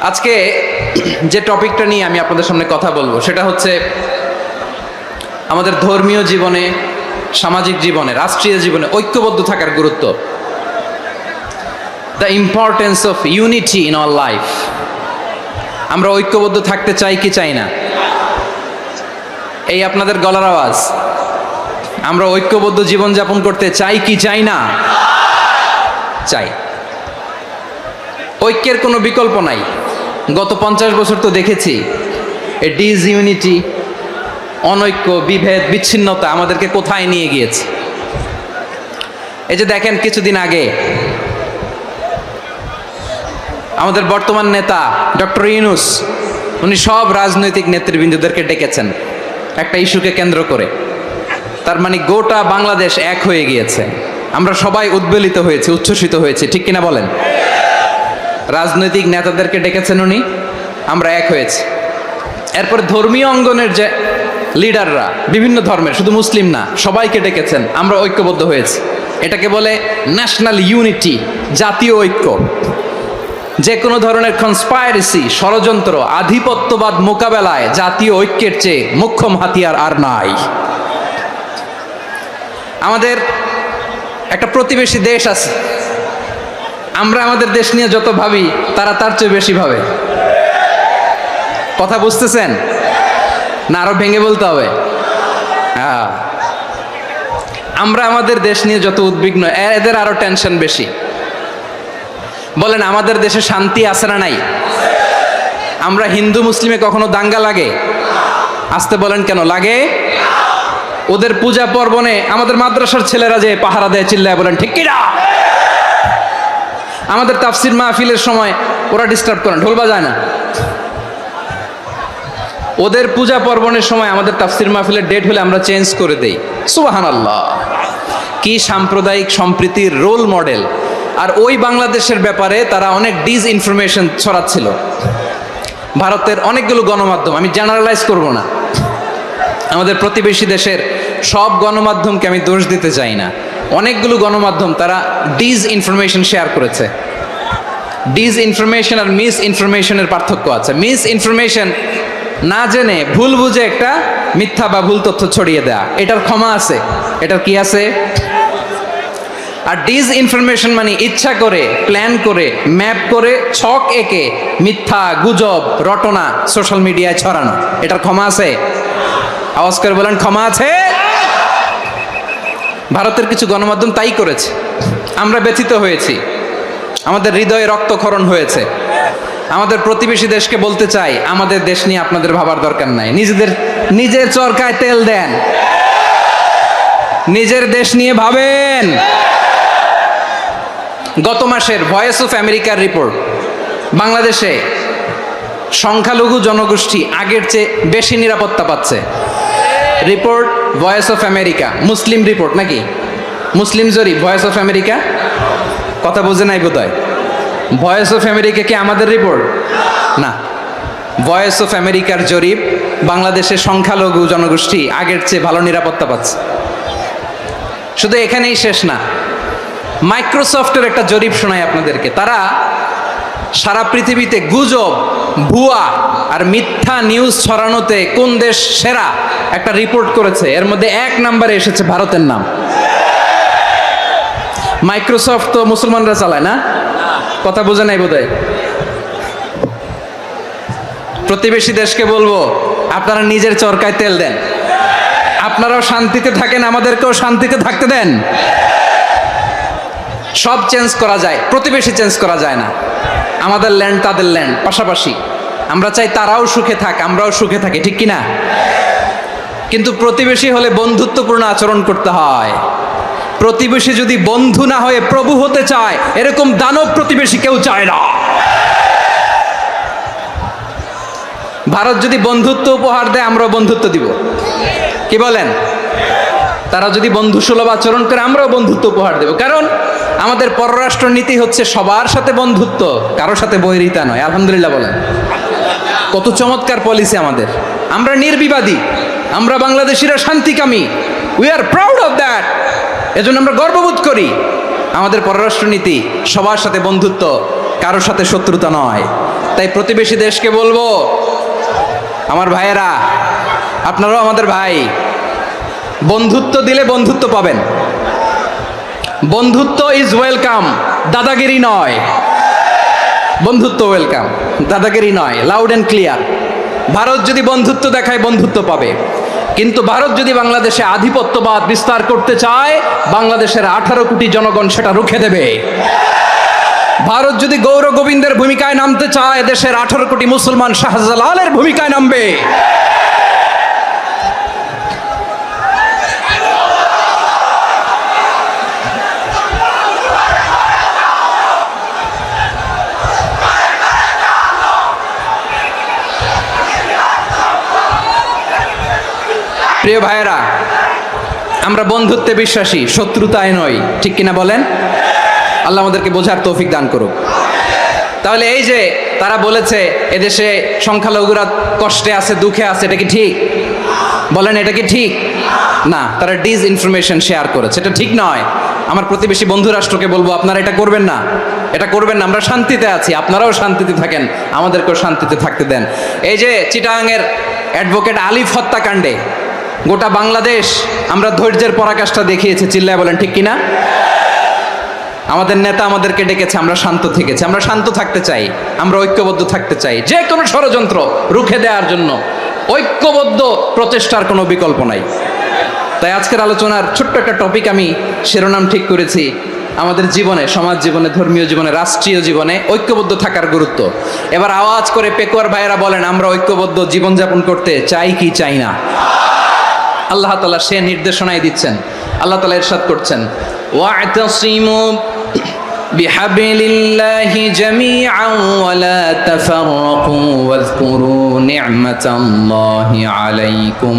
আজকে যে টপিকটা নিয়ে আমি আপনাদের সামনে কথা বলবো সেটা হচ্ছে আমাদের ধর্মীয় জীবনে, সামাজিক জীবনে, রাষ্ট্রীয় জীবনে ঐক্যবদ্ধ থাকার গুরুত্ব। The importance of unity in our life. আমরা ঐক্যবদ্ধ থাকতে চাই কি চাই না? এই আপনাদের গলার আওয়াজ। আমরা ঐক্যবদ্ধ জীবনযাপন করতে চাই কি চাই না? চাই। ঐক্যের কোনো বিকল্প নাই। গত 50 বছর তো দেখেছি এ ডিসইউনিটি, অনৈক্য, বিভেদ, বিচ্ছিন্নতা আমাদেরকে কোথায় নিয়ে গিয়েছে। এই যে দেখেন, কিছুদিন আগে আমাদের বর্তমান নেতা ডক্টর ইউনূস, উনি সব রাজনৈতিক নেতৃবৃন্দদেরকে ডেকেছেন একটা ইস্যুকে কেন্দ্র করে। তার মানে গোটা বাংলাদেশ এক হয়ে গিয়েছে। আমরা সবাই উদ্বেলিত হয়েছি, উচ্ছ্বসিত হয়েছি, ঠিক কিনা বলেন? রাজনৈতিক নেতাদেরকে ডেকেছেন উনি, আমরা এক হয়েছি। এরপর ধর্মীয় অঙ্গনের যে লিডাররা, বিভিন্ন ধর্মের, শুধু মুসলিম না, সবাইকে ডেকেছেন, আমরা ঐক্যবদ্ধ হয়েছি। এটাকে বলে ন্যাশনাল ইউনিটি, জাতীয় ঐক্য। যে কোনো ধরনের কনস্পাইরেসি, ষড়যন্ত্র, আধিপত্যবাদ মোকাবেলায় জাতীয় ঐক্যের চেয়ে মোক্ষম হাতিয়ার আর নাই। আমাদের একটা প্রতিবেশী দেশ আছে, আমরা আমাদের দেশ নিয়ে যত ভাবি তারা তার চেয়ে বেশি ভাবে। কথা বুঝতেছেন না? আরো ভেঙে বলতে হবে। হ্যাঁ, আমরা আমাদের দেশ নিয়ে যত উদ্বিগ্ন, এদের আরো টেনশন বেশি। বলেন, আমাদের দেশে শান্তি আছে না নাই? আমরা হিন্দু মুসলিমে কখনো দাঙ্গা লাগে? আসতে বলেন, কেন লাগে? ওদের পূজা পার্বণে আমাদের মাদ্রাসার ছেলেরা যে পাহারা দেয়, চিল্লায় বলেন ঠিক কিনা? আমাদের তাফসির মাহফিলের সময় ওরা ডিস্টার্ব করে, ঢোল বাজায় না। ওদের পূজা পার্বণের সময় আমাদের তাফসির মাহফিলের ডেট হলে আমরা চেঞ্জ করে দেই। সুবহানাল্লাহ! কি সাম্প্রদায়িক সম্প্রীতির রোল মডেল। আর ওই বাংলাদেশের ব্যাপারে তারা অনেক ডিসইনফরমেশন ছড়াচ্ছিল। ভারতের অনেকগুলো গণমাধ্যম, আমি জেনারেলাইজ করব না, আমাদের প্রতিবেশী দেশের সব গণমাধ্যমকে আমি দোষ দিতে চাই না, অনেকগুলো গণমাধ্যম তারা ডিসইনফরমেশন শেয়ার করেছে। ডিসইনফরমেশন আর মিস ইনফরমেশনের পার্থক্য আছে। মিস ইনফরমেশন না জেনে ভুল বুঝে একটা মিথ্যা বা ভুল তথ্য ছড়িয়ে দেয়া, এটার ক্ষমা আছে, এটার কি আছে? আর ডিসইনফরমেশন মানে ইচ্ছা করে, প্ল্যান করে, ম্যাপ করে, ছক এঁকে মিথ্যা, গুজব, রটনা সোশ্যাল মিডিয়ায় ছড়ানো, এটার ক্ষমা আছে? আওয়াজ করে বলেন, ক্ষমা আছে? ভারতের কিছু গণমাধ্যম তাই করেছে। আমরা ব্যথিত হয়েছি, আমাদের হৃদয়ে রক্তক্ষরণ হয়েছে। আমাদের প্রতিবেশী দেশকে বলতে চাই, আমাদের দেশ নিয়ে আপনাদের ভাবার দরকার নাই। নিজের চরকায় তেল দেন, নিজের দেশ নিয়ে ভাবেন। গত মাসের ভয়েস অফ আমেরিকার রিপোর্ট, বাংলাদেশে সংখ্যালঘু জনগোষ্ঠী আগের চেয়ে বেশি নিরাপত্তা পাচ্ছে। Report voice of America, Muslim report নাকি? মুসলিম জরিপ, ভয়েস অফ আমেরিকা। কথা বোঝে নাই বোধহয়। ভয়েস অফ আমেরিকা কি আমাদের রিপোর্ট? না, ভয়েস অফ আমেরিকার জরিপ, বাংলাদেশের সংখ্যালঘু জনগোষ্ঠী আগের চেয়ে ভালো নিরাপত্তা পাচ্ছে। শুধু এখানেই শেষ না, মাইক্রোসফটের একটা জরিপ শোনায় আপনাদেরকে। তারা সারা পৃথিবীতে গুজব, ভুয়া আর মিথ্যা নিউজ ছড়ানোতে কোন দেশ সেরা একটা রিপোর্ট করেছে। এর মধ্যে 1 নম্বরে এসেছে ভারতের নাম। মাইক্রোসফট তো মুসলমানরা চালায় না? কথা বোঝে নাই বোধহয়। প্রতিবেশী দেশকে বলবো, আপনারা নিজের চরকায় তেল দেন, আপনারাও শান্তিতে থাকেন, আমাদেরকেও শান্তিতে থাকতে দেন। সব চেঞ্জ করা যায়, প্রতিবেশী চেঞ্জ করা যায় না। আমাদের ল্যান্ড তাদের ল্যান্ড, পাশাপাশি। আমরা চাই তারাও সুখে থাক, আমরাও সুখে থাকি, ঠিক কিনা? কিন্তু প্রতিবেশী হলে বন্ধুত্বপূর্ণ আচরণ করতে হয়। প্রতিবেশী যদি বন্ধু না হয়ে প্রভু হতে চায়, এরকম দানব প্রতিবেশী কেউ চায় না। ভারত যদি বন্ধুত্ব উপহার দেয়, আমরাও বন্ধুত্ব দিব। কি বলেন? তারা যদি বন্ধু সুলভ আচরণ করে, আমরাও বন্ধুত্ব উপহার দেব। কারণ আমাদের পররাষ্ট্র নীতি হচ্ছে সবার সাথে বন্ধুত্ব, কারোর সাথে বৈরিতা নয়। আলহামদুলিল্লাহ বলেন, কত চমৎকার পলিসি আমাদের। আমরা নির্বিবাদী, আমরা বাংলাদেশিরা শান্তিকামী। We are proud of that. এজন্য আমরা গর্ববোধ করি। আমাদের পররাষ্ট্র নীতি সবার সাথে বন্ধুত্ব, কারোর সাথে শত্রুতা নয়। তাই প্রতিবেশী দেশকে বলবো, আমার ভাইয়েরা, আপনারাও আমাদের ভাই, বন্ধুত্ব দিলে বন্ধুত্ব পাবেন। বন্ধুত্ব ইজ ওয়েলকাম, দাদাগিরি নয়। বন্ধুত্ব ওয়েলকাম, দাদাগিরি নয়, লাউড অ্যান্ড ক্লিয়ার। ভারত যদি বন্ধুত্ব দেখায় বন্ধুত্ব পাবে, কিন্তু ভারত যদি বাংলাদেশে আধিপত্যবাদ বিস্তার করতে চায়, বাংলাদেশের 18 কোটি জনগণ সেটা রুখে দেবে। ভারত যদি গৌর গোবিন্দের ভূমিকায় নামতে চায়, দেশের 18 কোটি মুসলমান শাহজালালের ভূমিকায় নামবে। প্রিয় ভাইয়েরা, আমরা বন্ধুত্বে বিশ্বাসী, শত্রুতায় নয়, ঠিক কিনা বলেন? আল্লাহ আমাদেরকে বোঝার তৌফিক দান করুক। তাহলে এই যে তারা বলেছে এদেশে সংখ্যালঘুরা কষ্টে আছে, দুঃখে আছে, এটা কি ঠিক? বলেন, এটা কি ঠিক? না, তারা ডিস ইনফরমেশন শেয়ার করেছে, এটা ঠিক নয়। আমার প্রতিবেশী বন্ধু রাষ্ট্রকে বলবো, আপনারা এটা করবেন না, এটা করবেন না। আমরা শান্তিতে আছি, আপনারাও শান্তিতে থাকেন, আমাদেরকেও শান্তিতে থাকতে দেন। এই যে চিটাগাংয়ের অ্যাডভোকেট আলিফ হত্যাকাণ্ডে গোটা বাংলাদেশ আমরা ধৈর্যের পরাকাষ্ঠা দেখিয়েছে, চিল্লায় বলেন ঠিক কিনা? আমাদের নেতা আমাদেরকে ডেকেছে, আমরা শান্ত থেকেছি। আমরা শান্ত থাকতে চাই, আমরা ঐক্যবদ্ধ থাকতে চাই। যে কোনো ষড়যন্ত্র রুখে দেওয়ার জন্য ঐক্যবদ্ধ প্রচেষ্টার কোনো বিকল্প নাই। তাই আজকের আলোচনার ছোট্ট একটা টপিক আমি শিরোনাম ঠিক করেছি, আমাদের জীবনে, সমাজ জীবনে, ধর্মীয় জীবনে, রাষ্ট্রীয় জীবনে ঐক্যবদ্ধ থাকার গুরুত্ব। এবার আওয়াজ করে পেকুয়ার ভাইয়েরা বলেন, আমরা ঐক্যবদ্ধ জীবনযাপন করতে চাই কি চাই না? আল্লাহ তাআলা সে নির্দেশনাই দিচ্ছেন। আল্লাহ তাআলা ইরশাদ করছেন, ওয়া'তাসিমু বিহাবলিল্লাহি জামিআন ওয়া লা তাফাররাকু ওয়াযকুরু নি'মাতাল্লাহি আলাইকুম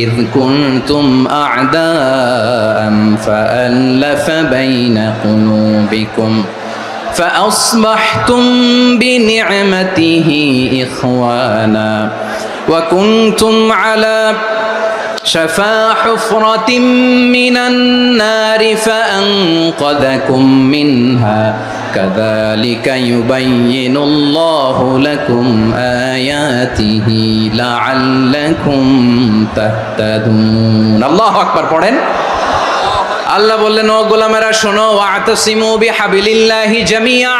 إذ كنتم أعداء فألف بين قلوبكم فأصبحتم بنعمته إخوانا وكنتم على شفا حفرة من النار فأنقذكم منها كذلك يبين الله لكم آياته لعلكم تهتدون الله أكبر পড়েন। আল্লাহ বললেন, ও গোলামেরা শোনো, ওয়া'তাসিমু বিহাবলিল্লাহি জামিআ,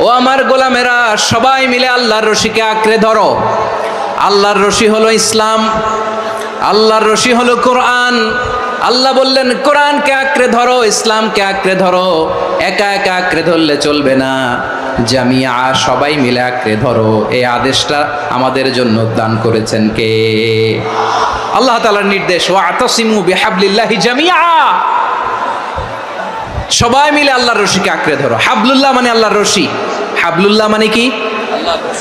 ও আমার গোলামেরা সবাই মিলে আল্লাহর রশিকে আঁকড়ে ধরো। আল্লাহর রশি হলো ইসলাম, আল্লাহর রশি হলো কোরআন। আল্লাহ বললেন, কোরআনকে আঁকড়ে ধরো, ইসলামকে আঁকড়ে ধরো। একা একা আঁকড়ে ধরলে চলবে না, জামিয়া, সবাই মিলে আঁকড়ে ধরো। এই আদেশটা আমাদের জন্য দান করেছেন কে? আল্লাহ তাআলার নির্দেশ, ওয়া'তাসিমু বিহাবলিল্লাহি জামিআ, সবাই মিলে আল্লাহর রশিকে আঁকড়ে ধরো। হাবলুল্লাহ মানে আল্লাহর রশি। হাবলুল্লাহ মানে কি?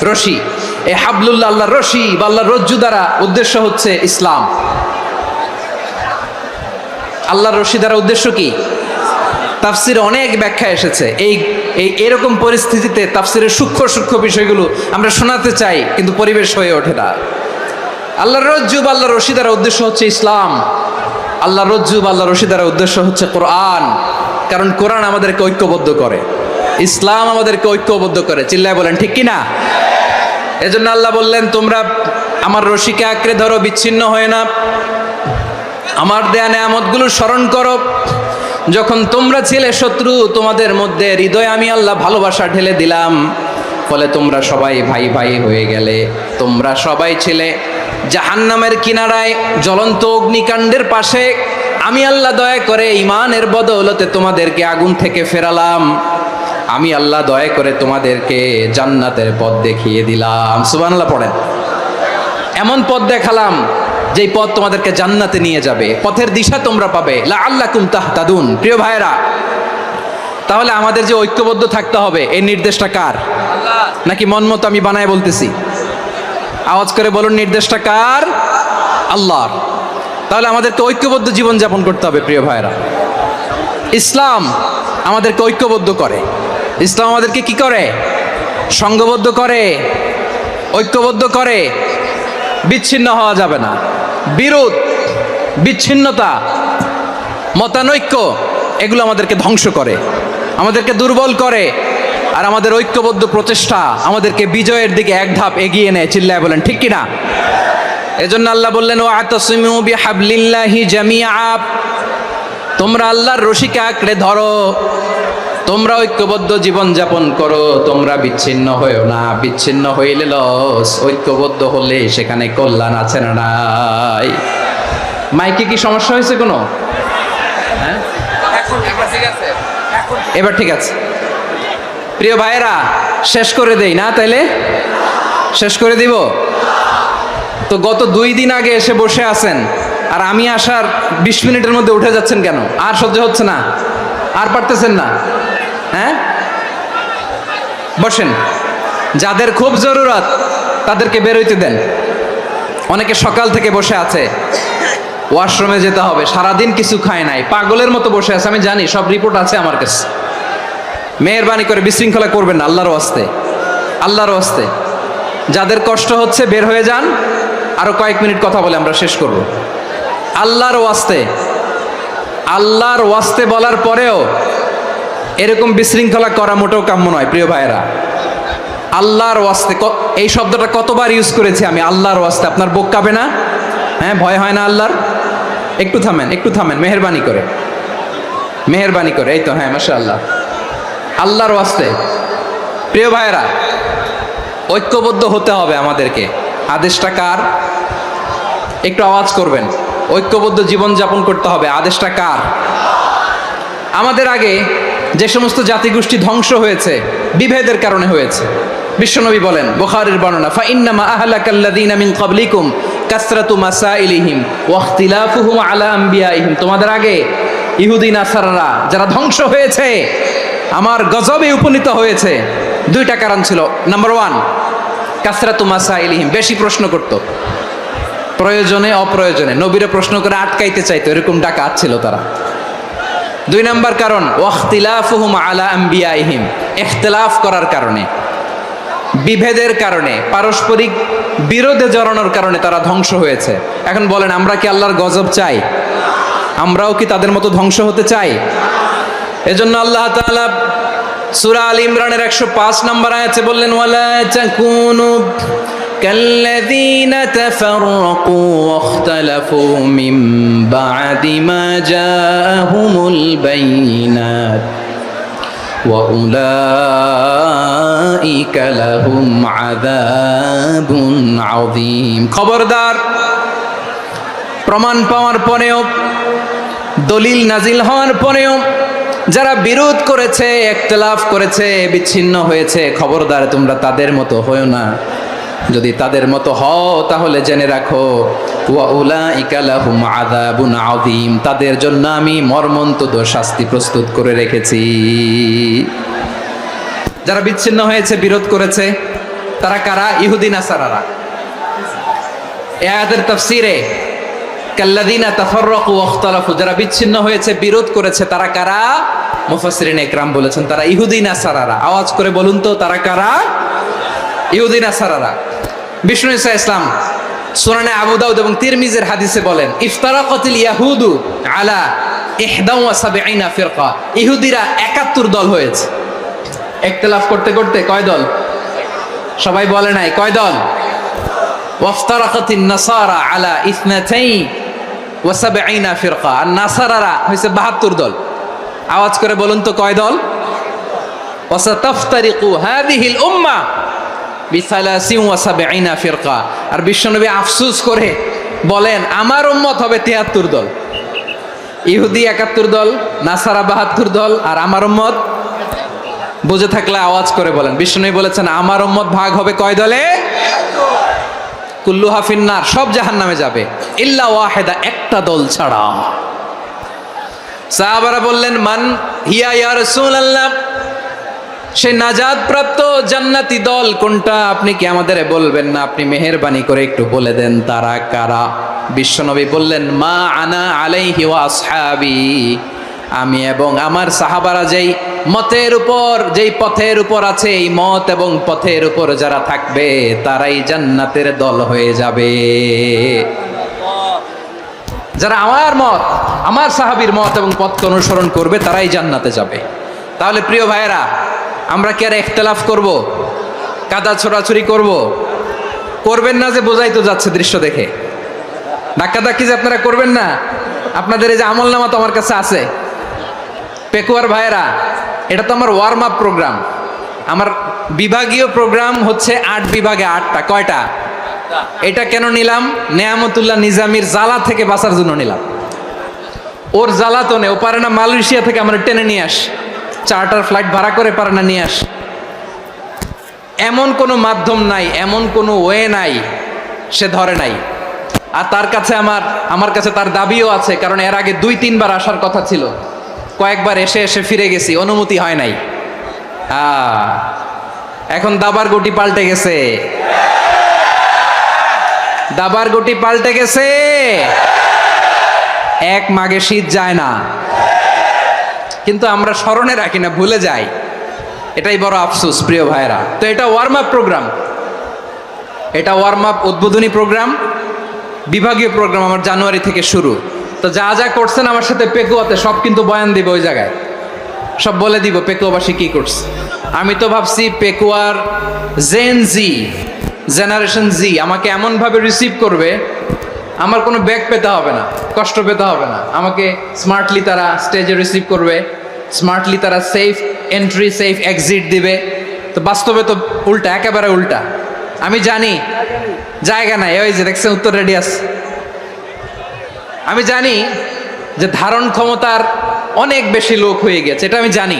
রশি। এই হাবলুল্লাহ, আল্লাহর রশি বা আল্লাহর রজ্জু দ্বারা উদ্দেশ্য হচ্ছে ইসলাম। আল্লাহর রশি দ্বারা উদ্দেশ্য কি? তাফসিরে অনেক ব্যাখ্যা এসেছে। এরকম পরিস্থিতিতে তাফসিরের সূক্ষ্ম সূক্ষ্ম বিষয়গুলো আমরা শোনাতে চাই, কিন্তু পরিবেশ হয়ে ওঠে না। আল্লাহর রজ্জু বা আল্লাহর রশি দ্বারা উদ্দেশ্য হচ্ছে ইসলাম। আল্লাহর রজ্জু বা আল্লাহর রশি দ্বারা উদ্দেশ্য হচ্ছে কোরআন, কারণ কোরআন আমাদেরকে ঐক্যবদ্ধ করে, ইসলাম আমাদেরকে ঐক্যবদ্ধ করে। চিল্লায় বলেন ঠিক কিনা? এজন্য আল্লাহ বললেন, তোমরা আমার রশিকে আঁকড়ে ধরো, বিচ্ছিন্ন হয়ে না। আমার দেয়া নেয়ামতগুলো স্মরণ করো। যখন তোমরা ছিলে শত্রু, তোমাদের মধ্যে হৃদয়ে আমি আল্লাহ ভালোবাসা ঢেলে দিলাম, ফলে তোমরা সবাই ভাই ভাই হয়ে গেলে। তোমরা সবাই ছিলে জাহান্নামের কিনারায়, জ্বলন্ত অগ্নিকাণ্ডের পাশে। আমি আল্লাহ দয়া করে ঈমানের বদৌলতে তোমাদেরকে আগুন থেকে ফেরালাম। আমি আল্লাহ দয়া করে তোমাদেরকে জান্নাতের পথ দেখিয়ে দিলাম। সুবহানাল্লাহ পড়েন। এমন পথ দেখালাম যেই পথ তোমাদেরকে জান্নাতে নিয়ে যাবে, পথের দিশা তোমরা পাবে। লাআল্লাকুম তাহতাদুন। প্রিয় ভাইরা, তাহলে আমাদের যে ঐক্যবদ্ধ থাকতে হবে, এই নির্দেশটা কার? নাকি মন মতো আমি বানায় বলতেছি? আওয়াজ করে বলুন, নির্দেশটা কার? আল্লাহর। তাহলে আমাদেরকে ঐক্যবদ্ধ জীবনযাপন করতে হবে। প্রিয় ভাইরা, ইসলাম আমাদেরকে ঐক্যবদ্ধ করে। ইসলাম আমাদেরকে কি করে? সংঘবদ্ধ করে, ঐক্যবদ্ধ করে। বিচ্ছিন্ন হওয়া যাবে না। বিরোধ, বিচ্ছিন্নতা, মতানৈক্য, এগুলো আমাদেরকে ধ্বংস করে, আমাদেরকে দুর্বল করে, আর আমাদের ঐক্যবদ্ধ প্রচেষ্টা আমাদেরকে বিজয়ের দিকে এক ধাপ এগিয়ে নেয়। চিল্লায় বলেন ঠিক কিনা? এজন্য আল্লাহ বললেন ওয়াতাসিমু বিহাবলিল্লাহি জামিআ, তোমরা আল্লাহর রশিকে আঁকড়ে ধরো, তোমরা ঐক্যবদ্ধ জীবন যাপন করো, তোমরা বিচ্ছিন্ন হয়েও না। বিচ্ছিন্ন হইলে লস, ঐক্যবদ্ধ হলে সেখানে কল্যাণ আছে না নাই? মাইকে কি সমস্যা হয়েছে কোনো? হ্যাঁ, এবার ঠিক আছে। প্রিয় ভাইয়েরা, শেষ করে দেই না তাইলে? শেষ করে দিব তো। গত 2 দিন আগে এসে বসে আছেন, আর আমি আসার 20 মিনিটের মধ্যে উঠে যাচ্ছেন কেন? আর সহ্য হচ্ছে না? আর পারতেছেন না? হ্যাঁ, বসেন। যাদের খুব জরুরত তাদেরকে বেরোইতে দেন। অনেকে সকাল থেকে বসে আছে, ওয়াশরুমে যেতে হবে, সারাদিন কিছু খায় নাই, পাগলের মতো বসে আছে। আমি জানি, সব রিপোর্ট আছে আমার কাছে। মেহেরবানি করে বিশৃঙ্খলা করবেন না, আল্লাহর ওয়াস্তে, আল্লাহর ওয়াস্তে। যাদের কষ্ট হচ্ছে বের হয়ে যান। আরো কয়েক মিনিট কথা বলে আমরা শেষ করব। আল্লাহর ওয়াস্তে, আল্লাহর ওয়াস্তে বলার পরেও এরকম বিশৃঙ্খলা করা মোটেও কাম্য নয়। প্রিয় ভাইয়েরা, আল্লাহর ওয়াস্তে, এই শব্দটা কতবার ইউজ করেছি আমি, আল্লাহর ওয়াস্তে। আপনার বুক কাঁপে না? হ্যাঁ, ভয় হয় না আল্লাহর? একটু থামেন, একটু থামেন, মেহেরবানি করে, মেহেরবানি করে। এই তো, হ্যাঁ, মাশাআল্লাহ। আল্লাহর ওয়াস্তে প্রিয় ভাইয়েরা, ঐক্যবদ্ধ হতে হবে আমাদেরকে। আদেশটা কার? একটু আওয়াজ করবেন। ঐক্যবদ্ধ জীবন যাপন করতে হবে। আদেশটা কার? আমাদের আগে যে সমস্ত জাতিগোষ্ঠী ধ্বংস হয়েছে বিভেদের কারণে হয়েছে। বিশ্বনবী বলেন, বুখারীর বর্ণনা, ফা ইন্নামা আহলাকাল্লাযীনা মিন ক্বাবলিকুম কাসরাতু মাসাইলিহিম ওয়া ইখতিলাফুহুম আলা আমবিয়াইহিম। তোমাদের আগে ইহুদি নাসারারা যারা ধ্বংস হয়েছে, আমার গজবে উপনীত হয়েছে, 2টা কারণ ছিল। নাম্বার 1, কাসরাতু মাসাইলিহিম, বেশি প্রশ্ন করত, প্রয়োজনে অপ্রয়োজনে নবীরে প্রশ্ন করে আটকাইতে চাইতো, এরকম ডাকাত ছিল তারা। 2 নাম্বার কারণ, ওয়াখতিলাফুহুম আলা আমবিয়াইহিম, ইখতিলাফ করার কারণে, বিভেদের কারণে, পারস্পরিক বিরোধে জড়ানোর কারণে তারা ধ্বংস হয়েছে। এখন বলেন, আমরা কি আল্লাহর গজব চাই? আমরাও কি তাদের মতো ধ্বংস হতে চাই? এজন্য আল্লাহ তাআলা সূরা আল ইমরানের 105 নম্বর আয়াতে বললেন, ওয়ালা তাকুনু কাল্লাযীনা তাফাররাকু ওয়াখতালাফু মিন বা'দি মা জাআহুমুল বাইয়িনাত ওয়া উলাইকা লাহুম আযাবুন আযীম। খবরদার, প্রমাণ পাওয়ার পরেও, দলিল নাজিল হওয়ার পরেও যারা বিরোধ করেছে, ইখতিলাফ করেছে, বিচ্ছিন্ন হয়েছে, খবরদার তোমরা তাদের মতো হয়ো না। যদি তাদের মতো হও তাহলে জেনে রাখো, ওয়া উলাইকা লাহুম আযাবুন আযীম, তাদের জন্য আমি মর্মন্তুদ শাস্তি প্রস্তুত করে রেখেছি। যারা বিচ্ছিন্ন হয়েছে, বিরোধ করেছে, তারা কারা? ইহুদি নাসারারা। এই আয়াতের তাফসীরে কাল্লাযীনা তাফাররাকু ওয়াখতালাফু, যারা বিচ্ছিন্ন হয়েছে, বিরোধ করেছে, তারা কারা? মুফাসসিরিন ইকরাম বলেছেন তারা ইহুদি নাসারারা। আওয়াজ করে বলুন তো, তারা কারা? ইহুদি নাসারারা। বিষ্ণু ঈসা ইসলাম সুনানে আবু দাউদ এবং তিরমিজির হাদিসে বলেন, ইফতারাকাতিল ইয়াহুদু আলা 71 ফিরকা, ইহুদিরা 71 দল হয়েছে। ইখতিলাফ করতে করতে কয় দল? সবাই বলে নাই, কয় দল? ওয়াফতারাকাতিন নাসারা আলা 72 ফিরকা, আর নাসারারা হয়েছে 72 দল। আওয়াজ করে বলুন তো, কয় দল? ওয়াসাতাফতারিকু হাযিহিল উম্মাহ বি73 ফিরকা। আর বিশ্বনবী আফসোস করে বলেন, আমার উম্মত হবে 73 দল। ইহুদি 71 দল, নাসারা 72 দল, আর আমার উম্মত, বুঝে থাকলে আওয়াজ করে বলেন। বিশ্বনবী বলেছেন, আমার উম্মত ভাগ হবে কয় দলে? কুল্লুহা ফিন্নার, সব জাহান্নামে যাবে, ইল্লা ওয়াহিদা, একটা দল ছাড়া। সাহাবারা বললেন, মান হিয়া ইয়া রাসূলুল্লাহ, সে নাজাত প্রাপ্ত জান্নাতি দল কোনটা? আপনি কি আমাদের বলবেন না? আপনি মেহেরবানি করে একটু বলে দেন তারা কারা। বিশ্বনবী বললেন, মা আনা আলাইহি ওয়া আসহাবি, আমি এবং আমার সাহাবারা যেই মতের উপর, যেই পথের উপর আছে, এই মত এবং পথের উপর যারা থাকবে তারাই জান্নাতের দল হয়ে যাবে। যারা আমার মত, আমার সাহাবীর মত এবং পথকে অনুসরণ করবে তারাই জান্নাতে যাবে। তাহলে প্রিয় ভাইয়েরা, আমরা কি আর ইখতিলাফ করব, কাদা ছোড়াছুরি করব? করবেন না যে বোঝাই তো যাচ্ছে দৃশ্য দেখে। ধাক্কাধাক্কি যে আপনারা করবেন না, আপনাদের এই যে আমলনামা তো আমার কাছে আছে। পেকুয়ার ভাইয়েরা, এটা তো আমার ওয়ার্ম আপ প্রোগ্রাম। আমার বিভাগীয় প্রোগ্রাম হচ্ছে 8 বিভাগে 8টা। কয়টা? এটা কেন নিলাম? নেয়ামতুল্লাহ নিজামীর জ্বালা থেকে বাঁচার জন্য নিলাম। ওর জ্বালাতনে ও পারে না মালয়েশিয়া থেকে আমরা টেনে নিয়ে আস, চার্টার ফ্লাইট ভাড়া করে পারে না নিয়ে আস। এমন কোনো মাধ্যম নাই, এমন কোনো ওয়ে নাই সে ধরে নাই। আর তার কাছে আমার কাছে তার দাবিও আছে, কারণ এর আগে 2-3 বার আসার কথা ছিল, কয়েকবার এসে এসে ফিরে গেছি, অনুমতি হয় নাই। এখন দাবার গুটি পাল্টে গেছে, দাবার গুটি পাল্টে গেছে। এক মাঘে শীত যায় না, কিন্তু আমরা স্মরণে রাখি না, ভুলে যাই। এটাই বড় আফসোস প্রিয় ভাইরা। তো এটা ওয়ার্ম আপ প্রোগ্রাম, এটা ওয়ার্ম আপ উদ্বোধনী প্রোগ্রাম, বিভাগীয় প্রোগ্রাম আমার জানুয়ারি থেকে শুরু। তো যা যা করছেন আমার সাথে পেকুয়াতে সব কিন্তু বয়ান দিব, ওই জায়গায় সব বলে দিব পেকুয়াবাসী কি করছে। আমি তো ভাবছি পেকুয়ার জেনারেশন জি আমাকে এমনভাবে রিসিভ করবে, আমার কোনো ব্যাক পেতে হবে না, কষ্ট পেতে হবে না। আমাকে স্মার্টলি তারা স্টেজে রিসিভ করবে, স্মার্টলি তারা সেফ এন্ট্রি সেফ এক্সিট দিবে। তো বাস্তবে তো উল্টা, একেবারে উল্টা। আমি জানি জায়গা নাই, ওই যে দেখছেন উত্তর রেডিয়াস। আমি জানি যে ধারণ ক্ষমতার অনেক বেশি লোক হয়ে গেছে, এটা আমি জানি।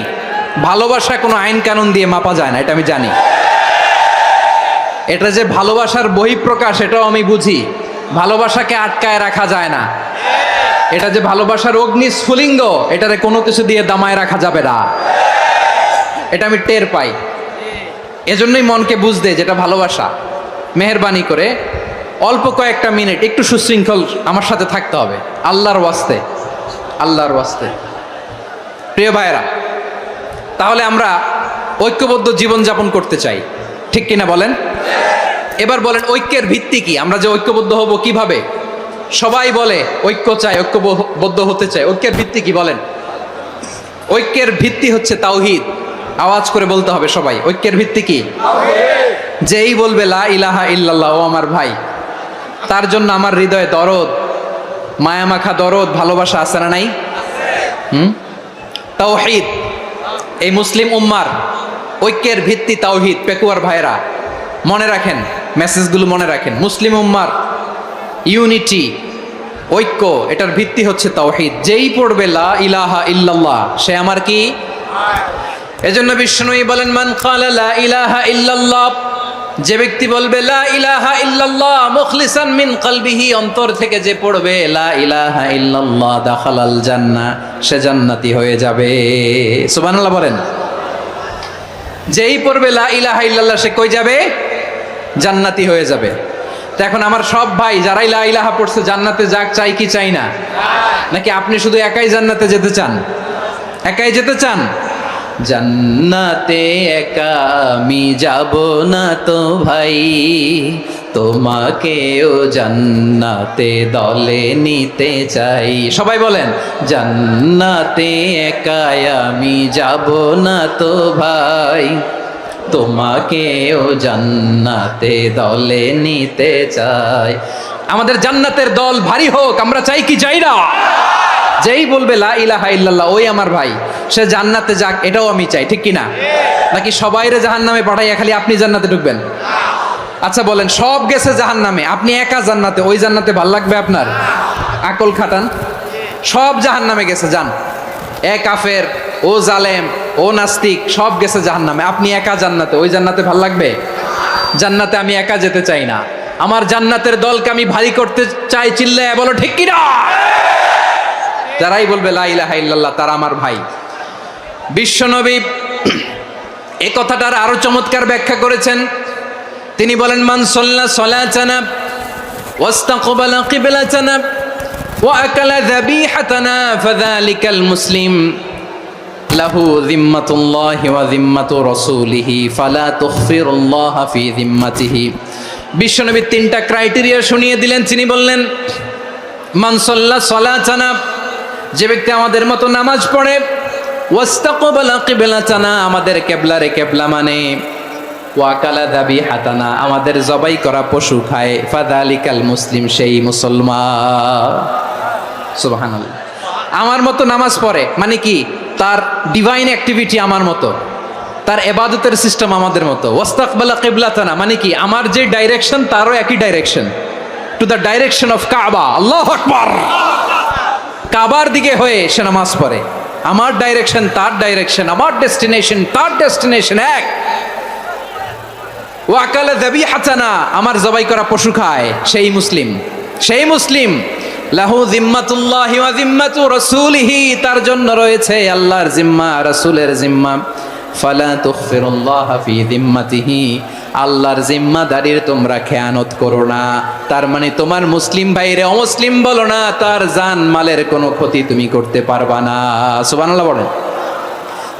ভালোবাসা কোনো আইন কানুন দিয়ে মাপা যায় না, এটা আমি জানি। এটা যে ভালোবাসার বহিঃপ্রকাশ, এটাও আমি বুঝি। ভালোবাসাকে আটকায় রাখা যায় না। এটা যে ভালোবাসার অগ্নি স্ফুলিঙ্গ, এটারে কোনো কিছু দিয়ে দামায় রাখা যাবে না, এটা আমি টের পাই। এজন্যই মনকে বুঝতে যেটা ভালোবাসা। মেহেরবানি করে অল্প কয়েকটা মিনিট একটু সুশৃঙ্খল আমার সাথে থাকতে হবে, আল্লাহর ওয়াস্তে, আল্লাহর ওয়াস্তে। প্রিয় ভাইয়েরা, তাহলে আমরা ঐক্যবদ্ধ জীবনযাপন করতে চাই, ঠিক কিনা বলেন? এবার বলেন ঐক্যের ভিত্তি কি? আমরা যে ঐক্যবদ্ধ হব কিভাবে? সবাই বলে ঐক্য চাই, ঐক্যবদ্ধ হতে চাই। ঐক্যের ভিত্তি কি বলেন? ঐক্যের ভিত্তি হচ্ছে তাওহীদ। আওয়াজ করে বলতে হবে সবাই, ঐক্যের ভিত্তি কি? যেই বলবে লা ইলাহা ইল্লাল্লাহ, ও আমার ভাই, তার জন্য আমার হৃদয়ে দরদ, মায়ামাখা দরদ, ভালোবাসা আছে না নাই? তাওহীদ, এই মুসলিম উম্মার ঐক্যের ভিত্তি তাওহীদ। পেকুয়ার ভাইরা মনে রাখেন, মেসেজগুলো মনে রাখেন। মুসলিম উম্মার ইউনিটি, ঐক্য, এটার ভিত্তি হচ্ছে তাওহীদ। যেই পড়বে লা ইলাহা ইল্লাল্লাহ, সে আমার কি? এজন্য বিষ্ণুই বলেন, মান ক্বালা লা ইলাহা ইল্লাল্লাহ, যে ব্যক্তি বলবে লা ইলাহা ইল্লাল্লাহ মুখলিসান মিন কলবিহি, অন্তর থেকে যে পড়বে লা ইলাহা ইল্লাল্লাহ, দাখালাল জান্নাহ, সে জান্নাতি হয়ে যাবে। সুবহানাল্লাহ বলেন। যেই পড়বে লা ইলাহা ইল্লাল্লাহ, সে কই যাবে? জান্নাতি হয়ে যাবে। তো এখন আমার সব ভাই যারাই লা ইলাহা পড়ছে জান্নাতে যাক, চাই কি চাই না? নাকি আপনি শুধু একাই জান্নাতে যেতে চান? একাই যেতে চান? জান্নাতে একা আমি যাব না তো ভাই, তোমাকেও জান্নাতে দলে নিতে চাই। সবাই বলেন, জান্নাতে একা আমি যাব না তো ভাই, তোমাকেও জান্নাতে দলে নিতে চাই। আমাদের জান্নাতের দল ভারী হোক, আমরা চাই কি চাই না? যেই বলবে লা ইলাহা ইল্লাল্লাহ, ওই আমার ভাই, সে জান্নাতে যাক, এটাও আমি চাই, ঠিক কিনা? নাকি সবাইরে জাহান্নামে পাঠাইয়া খালি আপনি জান্নাতে ঢুকবেন? আচ্ছা বলেন, সব গেছে জাহান্নামে, আপনি একা জান্নাতে, ওই জান্নাতে ভাল লাগবে আপনার? আকল খাটান। সব জাহান্নামে গেছে, যান। এ কাফের, ও জালেম, ও নাস্তিক, সব গেছে জাহান্নামে, আপনি একা জান্নাতে, ওই জান্নাতে ভাল লাগবে? জান্নাতে আমি একা যেতে চাই না, আমার জান্নাতের দলকে আমি ভারী করতে চাই। চিল্লায় বলো ঠিক কিনা? যারাই বলবে লা ইলাহা ইল্লাল্লাহ, তারা আমার ভাই। বিশ্বনবী এই কথাটার আরো চমৎকার ব্যাখ্যা করেছেন। তিনি বলেন, মান সাল্লা সালাতানা ওয়াস্তাকবালা কিবলাতানা ওয়া আকালা যাবিহাতানা ফাযালিকাল মুসলিম লাহু যিম্মাতুল্লাহি ওয়া যিম্মাতু রাসূলিহি ফালা তুখফিরুল্লাহা ফি যিম্মাতিহি। বিশ্বনবী তিনটা ক্রাইটেরিয়া শুনিয়ে দিলেন। তিনি বললেন, মান সাল্লা সালাতানা, যে ব্যক্তি আমাদের মতো নামাজ পড়ে, ওয়াস্তাকবালা কিবলাতানা, আমাদের কেবলারে কেবলা মানে, ওয়াকালা যাবিহাতানা, আমাদের জবাই করা পশু খায়, ফাযালিকাল মুসলিম, সেই মুসলমান। সুবহানাল্লাহ। আমার মতো নামাজ পড়ে মানে কি, তার ডিভাইন অ্যাক্টিভিটি আমার মতো, তার ইবাদতের সিস্টেম আমাদের মতো। ওয়াস্তাকবালা কিবলাতানা মানে কি, আমার যে ডাইরেকশন তারও একই direction, to the direction of কাবা। আল্লাহু আকবার। কাবার দিকে হয়ে সে নামাজ পড়ে, আমার ডাইরেকশন তার ডাইরেকশন, আমার ডেস্টিনেশন তার ডেস্টিনেশন এক। ওয়াকালা যাবিহাতানা, আমার জবাই করা পশু খায়, সেই মুসলিম, সেই মুসলিম। লাহু জিম্মাতুল্লাহি ওয়া জিম্মাতু রাসূলিহি, তার জন্য রয়েছে আল্লাহর জিম্মা, রাসূলের জিম্মা। ফালা তুখফিরুল্লাহ ফি জিম্মাতিহি, আল্লাহর জিম্মাদারির তোমরা খেয়ানত করো না। তার মানে তোমার মুসলিম ভাইরে অমুসলিম বলো না, তার জান মালের কোনো ক্ষতি তুমি করতে পারবা না। সুবহানাল্লাহ বলেন।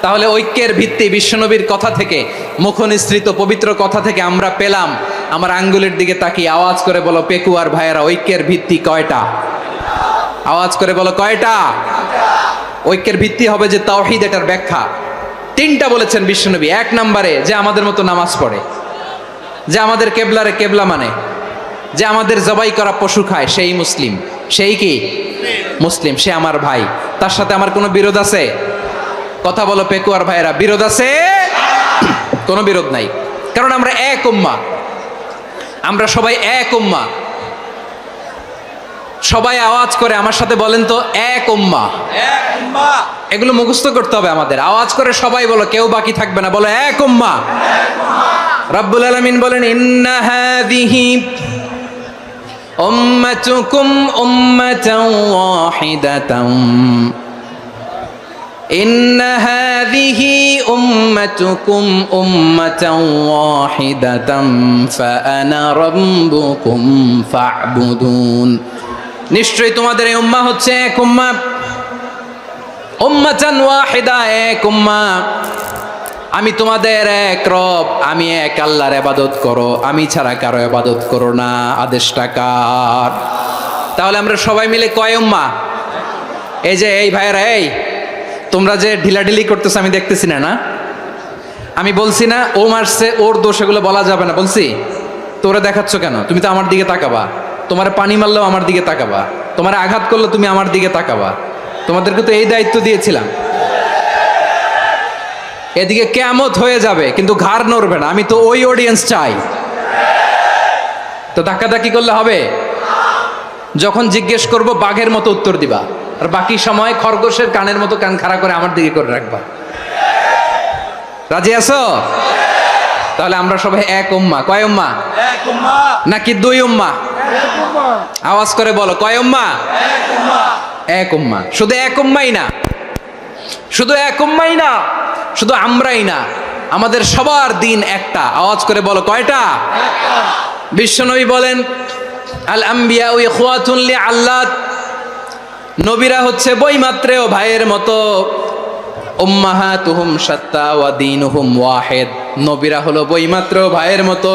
তাহলে ঐক্যের ভিত্তি বিশ্বনবীর কথা থেকে, মুখনিসৃত পবিত্র কথা থেকে আমরা পেলাম। আমার আঙ্গুলের দিকে তাকিয়ে আওয়াজ করে বলো পেকুয়ার ভাইয়েরা, ঐক্যের ভিত্তি কয়টা? আওয়াজ করে বলো কয়টা? ঐক্যের ভিত্তি হবে যে তাওহীদ, এটার ব্যাখ্যা তিনটা বলেছেন বিশ্বনবী। এক নম্বরে যে আমাদের মতো নামাজ পড়ে, যে আমাদের কেবলারে কেবলা মানে, যে আমাদের জবাই করা পশু খায়, সেই মুসলিম। সেই কি মুসলিম, সে আমার ভাই। তার সাথে আমার কোনো বিরোধ আছে? কথা বলো পেকুয়ার ভাইয়েরা, বিরোধ আছে? কোনো বিরোধ নাই, কারণ আমরা এক উম্মাহ, আমরা সবাই এক উম্মাহ। সবাই আওয়াজ করে আমার সাথে বলেন তো, এক উম্মাহ। এগুলো মুখস্থ করতে হবে আমাদের। আওয়াজ করে সবাই বলো, কেউ বাকি থাকবে না, বলো এক উম্মাহ। রব্বুল আলামিন বলেন, ইন্না হাযিহি উম্মাতুকুম উম্মাতান ওয়াহিদাতান, ইন্না হাযিহি উম্মাতুকুম উম্মাতান ওয়াহিদাতান ফাআনা রাব্বুকুম ফা'বুদুন, নিশ্চয়ই তোমাদের এই উম্মাহ হচ্ছে এক উম্মাহ। উম্মাতান ওয়াহিদা, এক উম্মাহ। আমি তোমাদের এক রব, আমি এক আল্লাহর ইবাদত করো, আমি ছাড়া কারো ইবাদত করো না। আদেশটা কার? তাহলে আমরা সবাই মিলে কয় উম্মাহ? এই যে এই ভাইয়েরা, এই তোমরা যে ঢিলাঢিলি করতেছো আমি দেখতেছি না, না আমি বলছি না ও মারছে ওর দোষ, এগুলো বলা যাবে না বলছি? তোরা দেখাচ্ছ কেন? তুমি তো আমার দিকে তাকাবা। তোমার পানি মারলেও আমার দিকে তাকাবা, তোমার আঘাত করলে তুমি আমার দিকে তাকাবা। তোমাদেরকে তো এই দায়িত্ব দিয়েছিলাম। এদিকে কিয়ামত হয়ে যাবে কিন্তু ঘাড় নড়বে না, আমি তো ওই অডিয়েন্স চাই। তো ধাক্কাধাক্কি করলে হবে? যখন জিজ্ঞেস করব বাঘের মতো উত্তর দিবা, আর বাকি সময় খরগোশের কানের মতো কান খাড়া করে আমার দিকে করে রাখবা। রাজি আছো? তাহলে আমরা সবাই এক উম্মাহ। কয় উম্মাহ? এক উম্মাহ। নাকি দুই উম্মাহ? এক উম্মাহ। আওয়াজ করে বলো, কয় উম্মাহ? এক উম্মাহ। এক উম্মাহ। শুধু এক উম্মাই না, শুধু এক উম্মাই না, শুধু আমরাই না, আমাদের সবার দিন একটা। আওয়াজ করে বলো কয়টা? একটা। বিশ্বনবী বলেন, আল আম্বিয়া ইখওয়াতুন লিআল্লাত, নবীরা হচ্ছে বৈমাত্রেয় ভাইয়ের মতো। উম্মাহাতুহুম শাত্তা ওয়া দীনুহুম ওয়াহিদ, নবীরা হলো বৈমাত্রেয় ভাইয়ের মতো।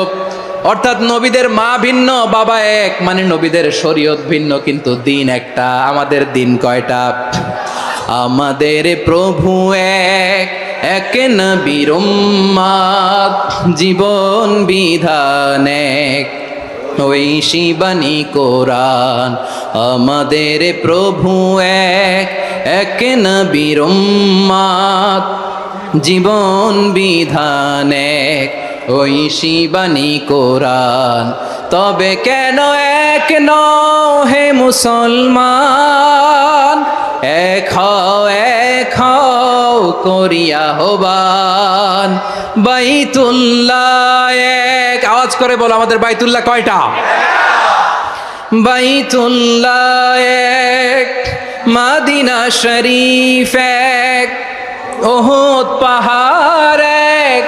অর্থাৎ নবীদের মা ভিন্ন, বাবা এক, মানে নবীদের শরীয়ত ভিন্ন কিন্তু দিন একটা। আমাদের দিন কয়টা? আমাদের প্রভু এক, এক নবীর উম্মাত, জীবন বিধান এক, ওই শিবানী কোরআন। আমাদের প্রভু এক, এক নবীর উম্মাত, জীবন বিধান এক, ওই শিবানী কোরআন। তবে কেন এক নও হে মুসলমান, এক হও করিয়া হবান। বাইতুল্লাহ এক, আওয়াজ করে বলো আমাদের বাইতুল্লাহ কয়টা? বাইতুল্লাহ এক, মাদিনা শরীফ এক, উহুদ পাহাড় এক,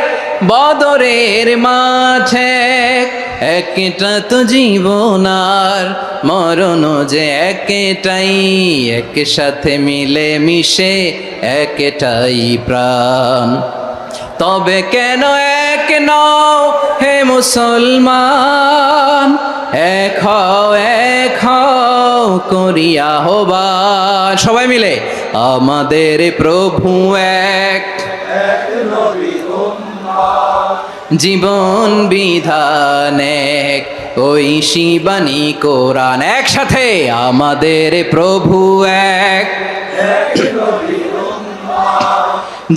বদরের মাঠ এক। একটা তো জীবন আর মরণ যে একটাই, একসাথে মিলে মিশে একটাই প্রাণ। তবে কেন এক নও হে মুসলমান, এক হও করিয়া হবান। সবাই মিলে আমাদের প্রভু এক, জীবন বিধান এক, ওই শিবানী কোরআন। একসাথে আমাদের প্রভু এক,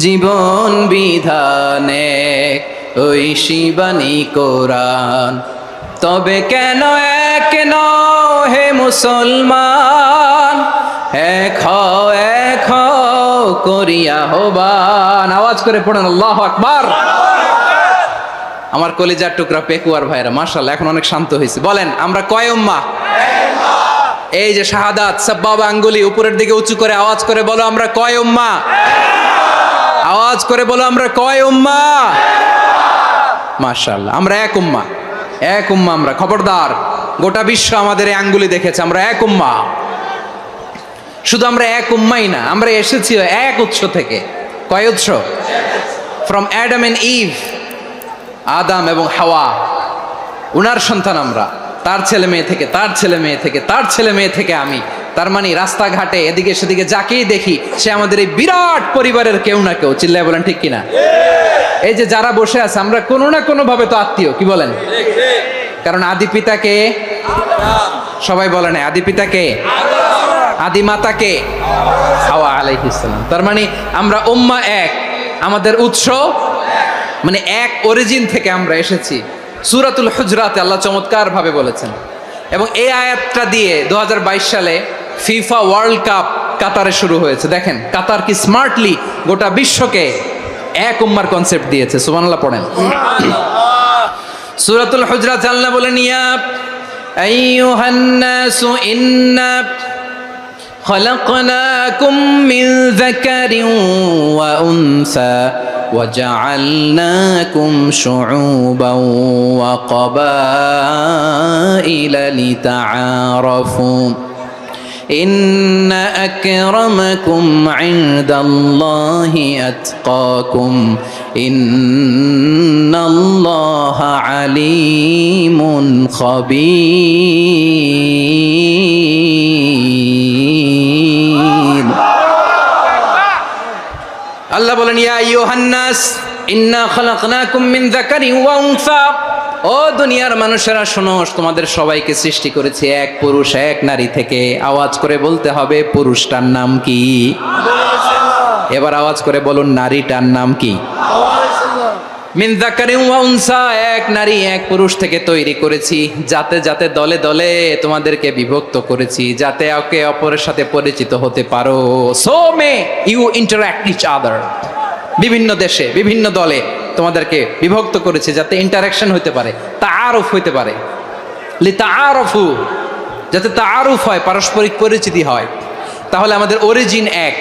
জীবন বিধান এক, ওই শিবানী কোরআন। তবে কেন এক নও হে মুসলমান, এক হও এক হও করিয়া আহ্বান। আওয়াজ করে পড়েন আল্লাহু আকবার। আমার কলিজার টুকরা পেকুয়ার ভাইরা মাশাআল্লাহ এখন অনেক শান্ত হয়েছে। বলেন আমরা কয় উম্মাহ? এই যে শাহাদাত সাব্বাবা আঙ্গুলি উপরের দিকে উঁচু করে আওয়াজ করে বলো আমরা কয় উম্মাহ? আওয়াজ করে বলো আমরা কয় উম্মাহ? মাশাআল্লাহ আমরা এক উম্মাহ, এক উম্মাহ আমরা। খবরদার, গোটা বিশ্ব আমাদের এই আঙ্গুলি দেখেছে আমরা এক উম্মাহ। শুধু আমরা এক উম্মাই না, আমরা এসেছি এক উৎস থেকে। কয় উৎস? ফ্রম অ্যাডাম এন্ড ইভ, আদাম এবং হাওয়া, উনার সন্তান আমরা। তার ছেলে মেয়ে থেকে, তার ছেলে মেয়ে থেকে, তার ছেলে মেয়ে থেকে আমি। তার মানে রাস্তাঘাটে এদিকে সেদিকে যাকেই দেখি সে আমাদের এই বিরাট পরিবারের কেউ না কেউ। চিল্লায় বলেন ঠিক কিনা? এই যে যারা বসে আছে আমরা কোনো না কোনো ভাবে তো আত্মীয়, কি বলেন? কারণ আদি পিতাকে সবাই বলে না, আদি পিতাকে, আদি মাতাকে হাওয়া আলাইহিস সালাম। তার মানে আমরা উম্মাহ এক, আমাদের উৎস মানে এক অরিজিন থেকে আমরা এসেছি। সূরাতুল হুজরাতে আল্লাহ চমৎকার ভাবে বলেছেন। এবং এই আয়াতটা দিয়ে 2022 সালে ফিফা ওয়ার্ল্ড কাপ কাতারে শুরু হয়েছে। দেখেন কাতার কি স্মার্টলি গোটা বিশ্বকে এক উম্মার কনসেপ্ট দিয়েছে। সুবহানাল্লাহ পড়েন। সূরাতুল হুজরাত আল্লাহ বলেন ইয়া আইয়ুহান নাসু ইন্না خلقناكم من ذكر وأنثى وجعلناكم شعوبا وقبائل لتعارفوا إن أكرمكم عند الله أتقاكم إن الله عليم خبير। আল্লাহ বলেন ইয়া আইয়ুহান নাস ইন্না খালাকনাকুম মিন যাকারিন ওয়া উনসা। ও দুনিয়ার মানুষেরা শোনো, তোমাদের সবাইকে সৃষ্টি করেছি এক পুরুষ এক নারী থেকে। আওয়াজ করে বলতে হবে পুরুষটার নাম কি? এবার আওয়াজ করে বলুন নারীটার নাম কি? মিন যাকারিন ওয়া উনসা, এক নারী এক পুরুষ থেকে তৈরি করেছি। যাতে যাতে দলে দলে তোমাদেরকে বিভক্ত করেছি, যাতে একে অপরের সাথে পরিচিত হতে পারো। So may you interact each other. বিভিন্ন দেশে বিভিন্ন দলে তোমাদেরকে বিভক্ত করেছে যাতে ইন্টারাকশন হতে পারে, তাআরুফ হতে পারে। লিতাআরফু, যাতে তাআরুফ হয়, পারস্পরিক পরিচিতি হয়। তাহলে আমাদের অরিজিন এক।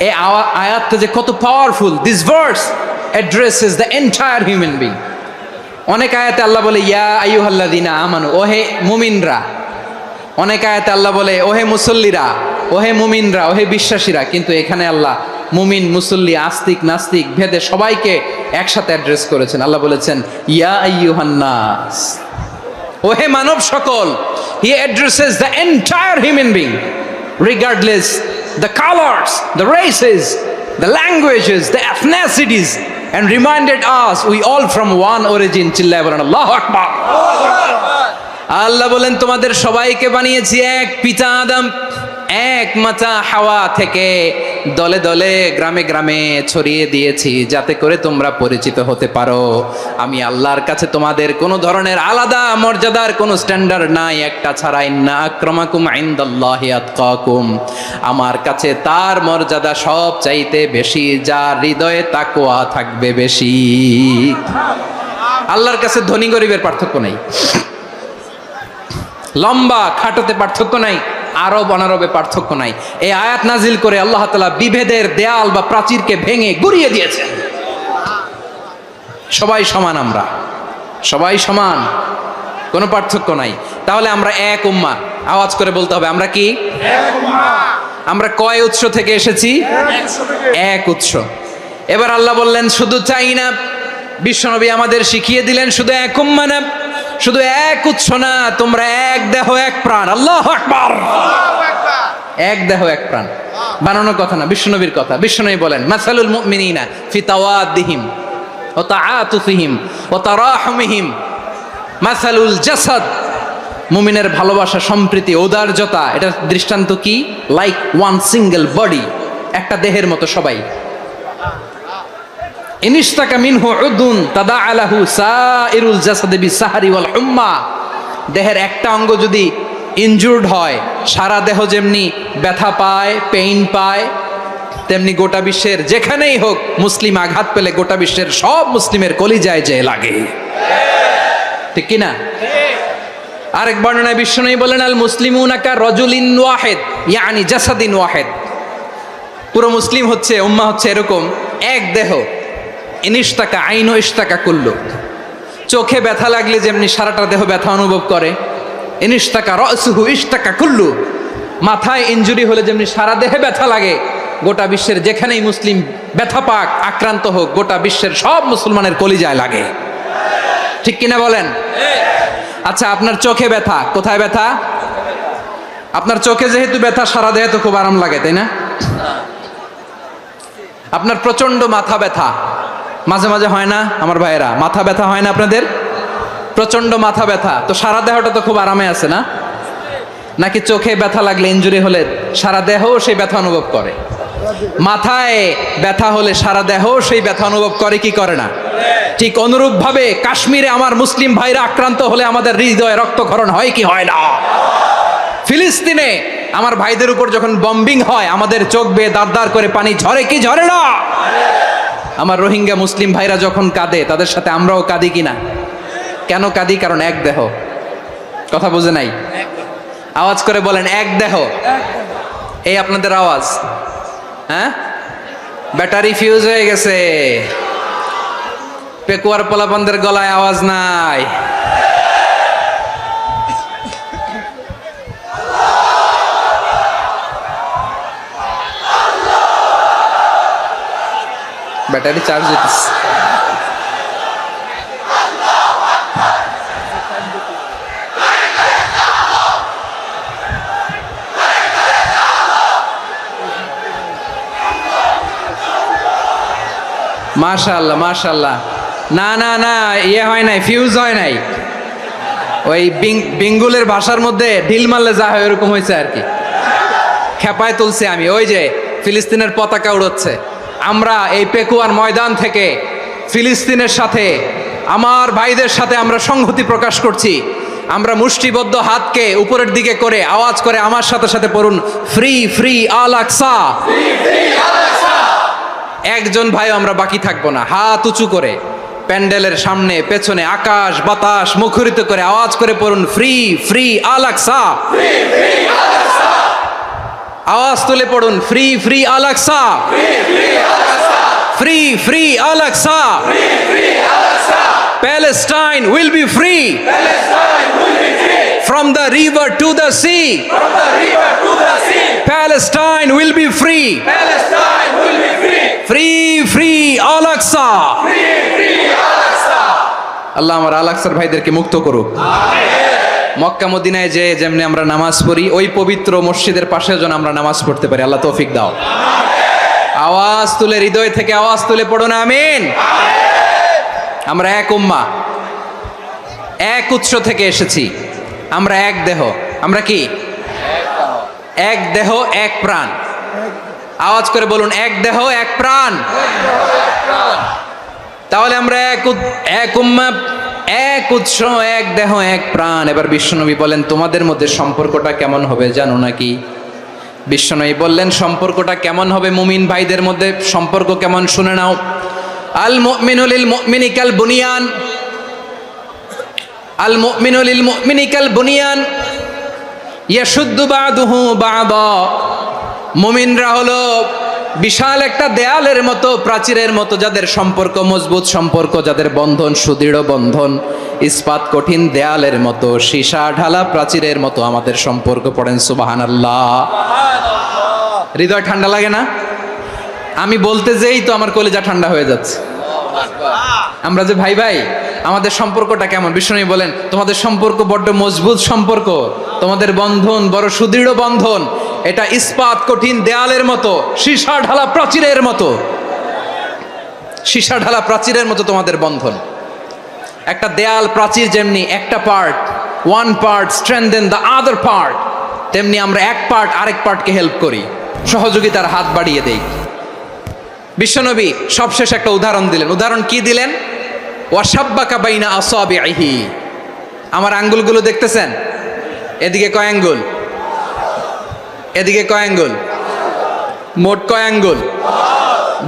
এই আয়াতটা যে কত powerful. This verse addresses the entire human being. অনেক আয়াতে আল্লাহ বলে ইয়া আইয়ুহাল্লাযিনা আমানু, ওহে মুমিনরা। অনেক আয়াতে আল্লাহ বলে ওহে মুসল্লিরা, ওহে মুমিনরা, ওহে বিশ্বাসীরা। কিন্তু এখানে আল্লাহ মুমিন মুসল্লি আস্তিক নাস্তিক ভেদে সবাইকে একসাথে অ্যাড্রেস করেছেন। আল্লাহ বলেছেন ইয়া আইয়ুহান নাস, ওহে মানব সকল। হি addresses the entire human being regardless the colours, the races, the languages, the এথনিসিটিস, and reminded us we all from one origin। চিল্লায় বলেন আল্লাহু আকবার। আল্লাহ বলেন তোমাদের সবাইকে বানিয়েছি এক পিতা আদম, এক মাতা হাওয়া থেকে। দলে দলে গ্রামে গ্রামে ছড়িয়ে দিয়েছি যাতে করে তোমরা পরিচিত হতে পারো। আমি আল্লাহর কাছে তোমাদের কোনো ধরনের আলাদা মর্যাদার কোনো স্ট্যান্ডার্ড নাই একটা ছাড়া। ইন্না আক্রামাকুম ইনদাল্লাহি আতকাকুম, আমার কাছে তার মর্যাদা সব চাইতে বেশি যার হৃদয়ে তাকওয়া থাকবে বেশি। আল্লাহর কাছে ধনী গরিবের পার্থক্য নাই, লম্বা খাটোতে পার্থক্য নাই, আরব অনারবে পার্থক্য নাই। এই আয়াত নাজিল করে আল্লাহ তাআলা বিভেদের দেয়াল বা প্রাচীরকে ভেঙে গুড়িয়ে দিয়েছেন। সবাই সমান, আমরা সবাই সমান, কোনো পার্থক্য নাই। তাহলে আমরা এক উম্মাহ। আওয়াজ করে বলতে হবে আমরা কি? এক উম্মাহ। আমরা কয় উৎস থেকে এসেছি? এক উৎস। এবার আল্লাহ বললেন শুধু চাই না, বিশ্বনবী আমাদের শিখিয়ে দিলেন শুধু এক উম্মাহ না, শুধু এক উৎস না, তোমরা এক দেহ এক প্রাণ। আল্লাহু আকবার। এক দেহ এক প্রাণ, বানানোর কথা না, বিশ্বনবীর কথা। বিশ্বনবী বলেন মাসালুল মুমিনিনা ফি তাওয়াদ্দিহিম ওয়া তাআতুফিহিম ওয়া তারাহুমিহিম মাসালুল জাসাদ, মুমিনের ভালোবাসা, সম্প্রীতি, ঔদার্যতা, এটা দৃষ্টান্ত কি? লাইক ওয়ান সিঙ্গেল বডি, একটা দেহের মতো সবাই। ইনিশতাকা মিনহু উদুন তাদাআলাহু সাইরুল জাসাদি বিসাহরি ওয়াল হুম্মা, দেহের একটা অঙ্গ যদি ইনজুর্ড হয় সারা দেহ যেমনি ব্যথা পায়, পেইন পায়, তেমনি গোটা বিশ্বের যেখানেই হোক মুসলিম আঘাত পেলে গোটা বিশ্বের সব মুসলিমের কলিজায় যে লাগে, ঠিক কিনা? আরেক বর্ণনায় বিশ্বনবী বলেন আল মুসলিমুনা কা রাজুলিন ওয়াহিদ ইয়ানি জাসাদিন ওয়াহিদ, পুরো মুসলিম হচ্ছে, উম্মাহ হচ্ছে এরকম এক দেহ। ইনিশতাকা আইনু ইশতাকা কুল্লু, চোখে ব্যথা লাগলে যেমনি সারাটা দেহ ব্যথা অনুভব করে, ইনিশতাকা রাসুহু ইশতাকা কুল্লু, মাথায় ইনজুরি হলে যেমনি সারা দেহে ব্যথা লাগে, গোটা বিশ্বের যেখানেই মুসলিম ব্যথা পাক, আক্রান্ত হোক, গোটা বিশ্বের সব মুসলমানের কলিজায় লাগে, ঠিক কিনা বলেন? আচ্ছা, আপনার চোখে ব্যথা, কোথায় ব্যথা? আপনার চোখে যেহেতু ব্যথা, সারা দেহে তো খুব আরাম লাগে, তাই না? আপনার প্রচন্ড মাথা ব্যথা মাঝে মাঝে হয় না আমার ভাইয়েরা? মাথা ব্যথা হয় না আপনাদের? প্রচন্ড মাথা ব্যথা, তো সারা দেহটা তো খুব আরামে আছে না? নাকি চোখে ব্যথা লাগলে, ইনজুরি হলে সারা দেহ সেই ব্যথা অনুভব করে? মাথায় ব্যথা হলে সারা দেহ সেই ব্যথা অনুভব করে কি করে না? ঠিক অনুরূপ ভাবে কাশ্মীরে আমার মুসলিম ভাইরা আক্রান্ত হলে আমাদের হৃদয়ে রক্তক্ষরণ হয় কি হয় না? ফিলিস্তিনে আমার ভাইদের উপর যখন বম্বিং হয় আমাদের চোখ বেয়ে দাঁড় দাঁড় করে পানি ঝরে কি ঝরে না? আমার রোহিঙ্গা মুসলিম ভাইরা যখন কাঁদে তাদের সাথে আমরাও কাঁদি কিনা? কেন কাঁদি? কারণ এক দেহ। কথা বুঝে নাই? আওয়াজ করে বলেন এক দেহ। এই আপনাদের আওয়াজ, হ্যাঁ? ব্যাটারি ফিউজ হয়ে গেছে, পেকুয়ার পোলাপানদের গলায় আওয়াজ নাই। ব্যাটারি চার্জ দিতেছে। মাশাআল্লাহ মাশাআল্লাহ। না না না, ইয়ে হয় নাই, ফিউজ হয় নাই। ওই বেঙ্গুলের ভাষার মধ্যে ঢিল মারলে যা হয় ওরকম হয়েছে আর কি। খেপায় তুলছে আমি। ওই যে ফিলিস্তিনের পতাকা উড়াচ্ছে, আমরা এই পেকুয়ার ময়দান থেকে ফিলিস্তিনের সাথে, আমার ভাইদের সাথে আমরা সংহতি প্রকাশ করছি। আমরা মুষ্টিবদ্ধ হাতকে উপরের দিকে করে আওয়াজ করে আমার সাথে সাথে পড়ুন, ফ্রি ফ্রি আল আকসা। একজন ভাই আমরা বাকি থাকবো না। হাত উঁচু করে প্যান্ডেলের সামনে পেছনে আকাশ বাতাস মুখরিত করে আওয়াজ করে পড়ুন, ফ্রি ফ্রি আল আকসা। আওয়াজ তুলে পড়ুন, free free Al Aqsa, free free Al Aqsa. Palestine will be free from the river to the sea. Palestine will be free. Free free Al Aqsa. আল্লাহ আমার আল আকসার ভাইদেরকে মুক্ত করুক। মক্কা মদিনায় যে যেমনি আমরা নামাজ পড়ি, ওই পবিত্র মসজিদের পাশে যেন আমরা নামাজ পড়তে পারি। আল্লাহ তৌফিক দাও। আওয়াজ তুলে, হৃদয় থেকে আওয়াজ তুলে পড়ুন আমিন। আমরা এক উম্মাহ, এক উৎস থেকে এসেছি, আমরা এক দেহ। আমরা কি? এক দেহ এক প্রাণ। আওয়াজ করে বলুন, এক দেহ এক প্রাণ। তাহলে আমরা এক উম্মাহ, এক উৎস, এক দেহ এক প্রাণ। এবার বিশ্বনবী বলেন, তোমাদের মধ্যে সম্পর্কটা কেমন হবে জানো নাকি? বিশ্বনবী বললেন, সম্পর্কটা কেমন হবে মুমিন ভাইদের মধ্যে? সম্পর্ক কেমন শুনে নাও। আল মুমিনু লিল মুমিনি কাল বুনিয়ান, আল মুমিনু লিল মুমিনি কাল বুনিয়ান ইয়াশুদ্দু বাদুহু বাদা। মুমিনরা হলো বিশাল একটা দেয়ালের মতো, প্রাচীরের মতো, যাদের সম্পর্ক মজবুত সম্পর্ক, যাদের বন্ধন সুদৃঢ় বন্ধন, ইস্পাত কঠিন দেয়ালের মতো, সীসা ঢালা প্রাচীরের মতো আমাদের সম্পর্ক। পড়েন সুবহানাল্লাহ। হৃদয় ঠান্ডা লাগে না? আমি বলতে যেই তো আমার কলিজা ঠান্ডা হয়ে যাচ্ছে। আমরা যে ভাই ভাই, আমাদের সম্পর্কটা কেমন? বিষ্ণু বলেন, তোমাদের সম্পর্ক বড্ড মজবুত সম্পর্ক, তোমাদের বন্ধন বড় সুদৃঢ় বন্ধন। এটা ইস্পাত কঠিন দেয়ালের মতো, সীসা ঢালা প্রাচীরের মতো, সীসা ঢালা প্রাচীরের মতো তোমাদের বন্ধন। একটা দেয়াল প্রাচীর যেমনি একটা part, one part strengthen the other part, তেমনি আমরা এক পার্ট আরেক পার্টকে হেল্প করি, সহযোগিতার হাত বাড়িয়ে দেই। বিশ্বনবী সবশেষ একটা উদাহরণ দিলেন। উদাহরণ কি দিলেন? ওয়াসাব্বাকা বাইনা আসাবিহি, আমার আঙ্গুলগুলো দেখতেছেন? এদিকে কয় আঙ্গুল, এদিকে কয় আঙ্গুল, মোট কয় আঙ্গুল?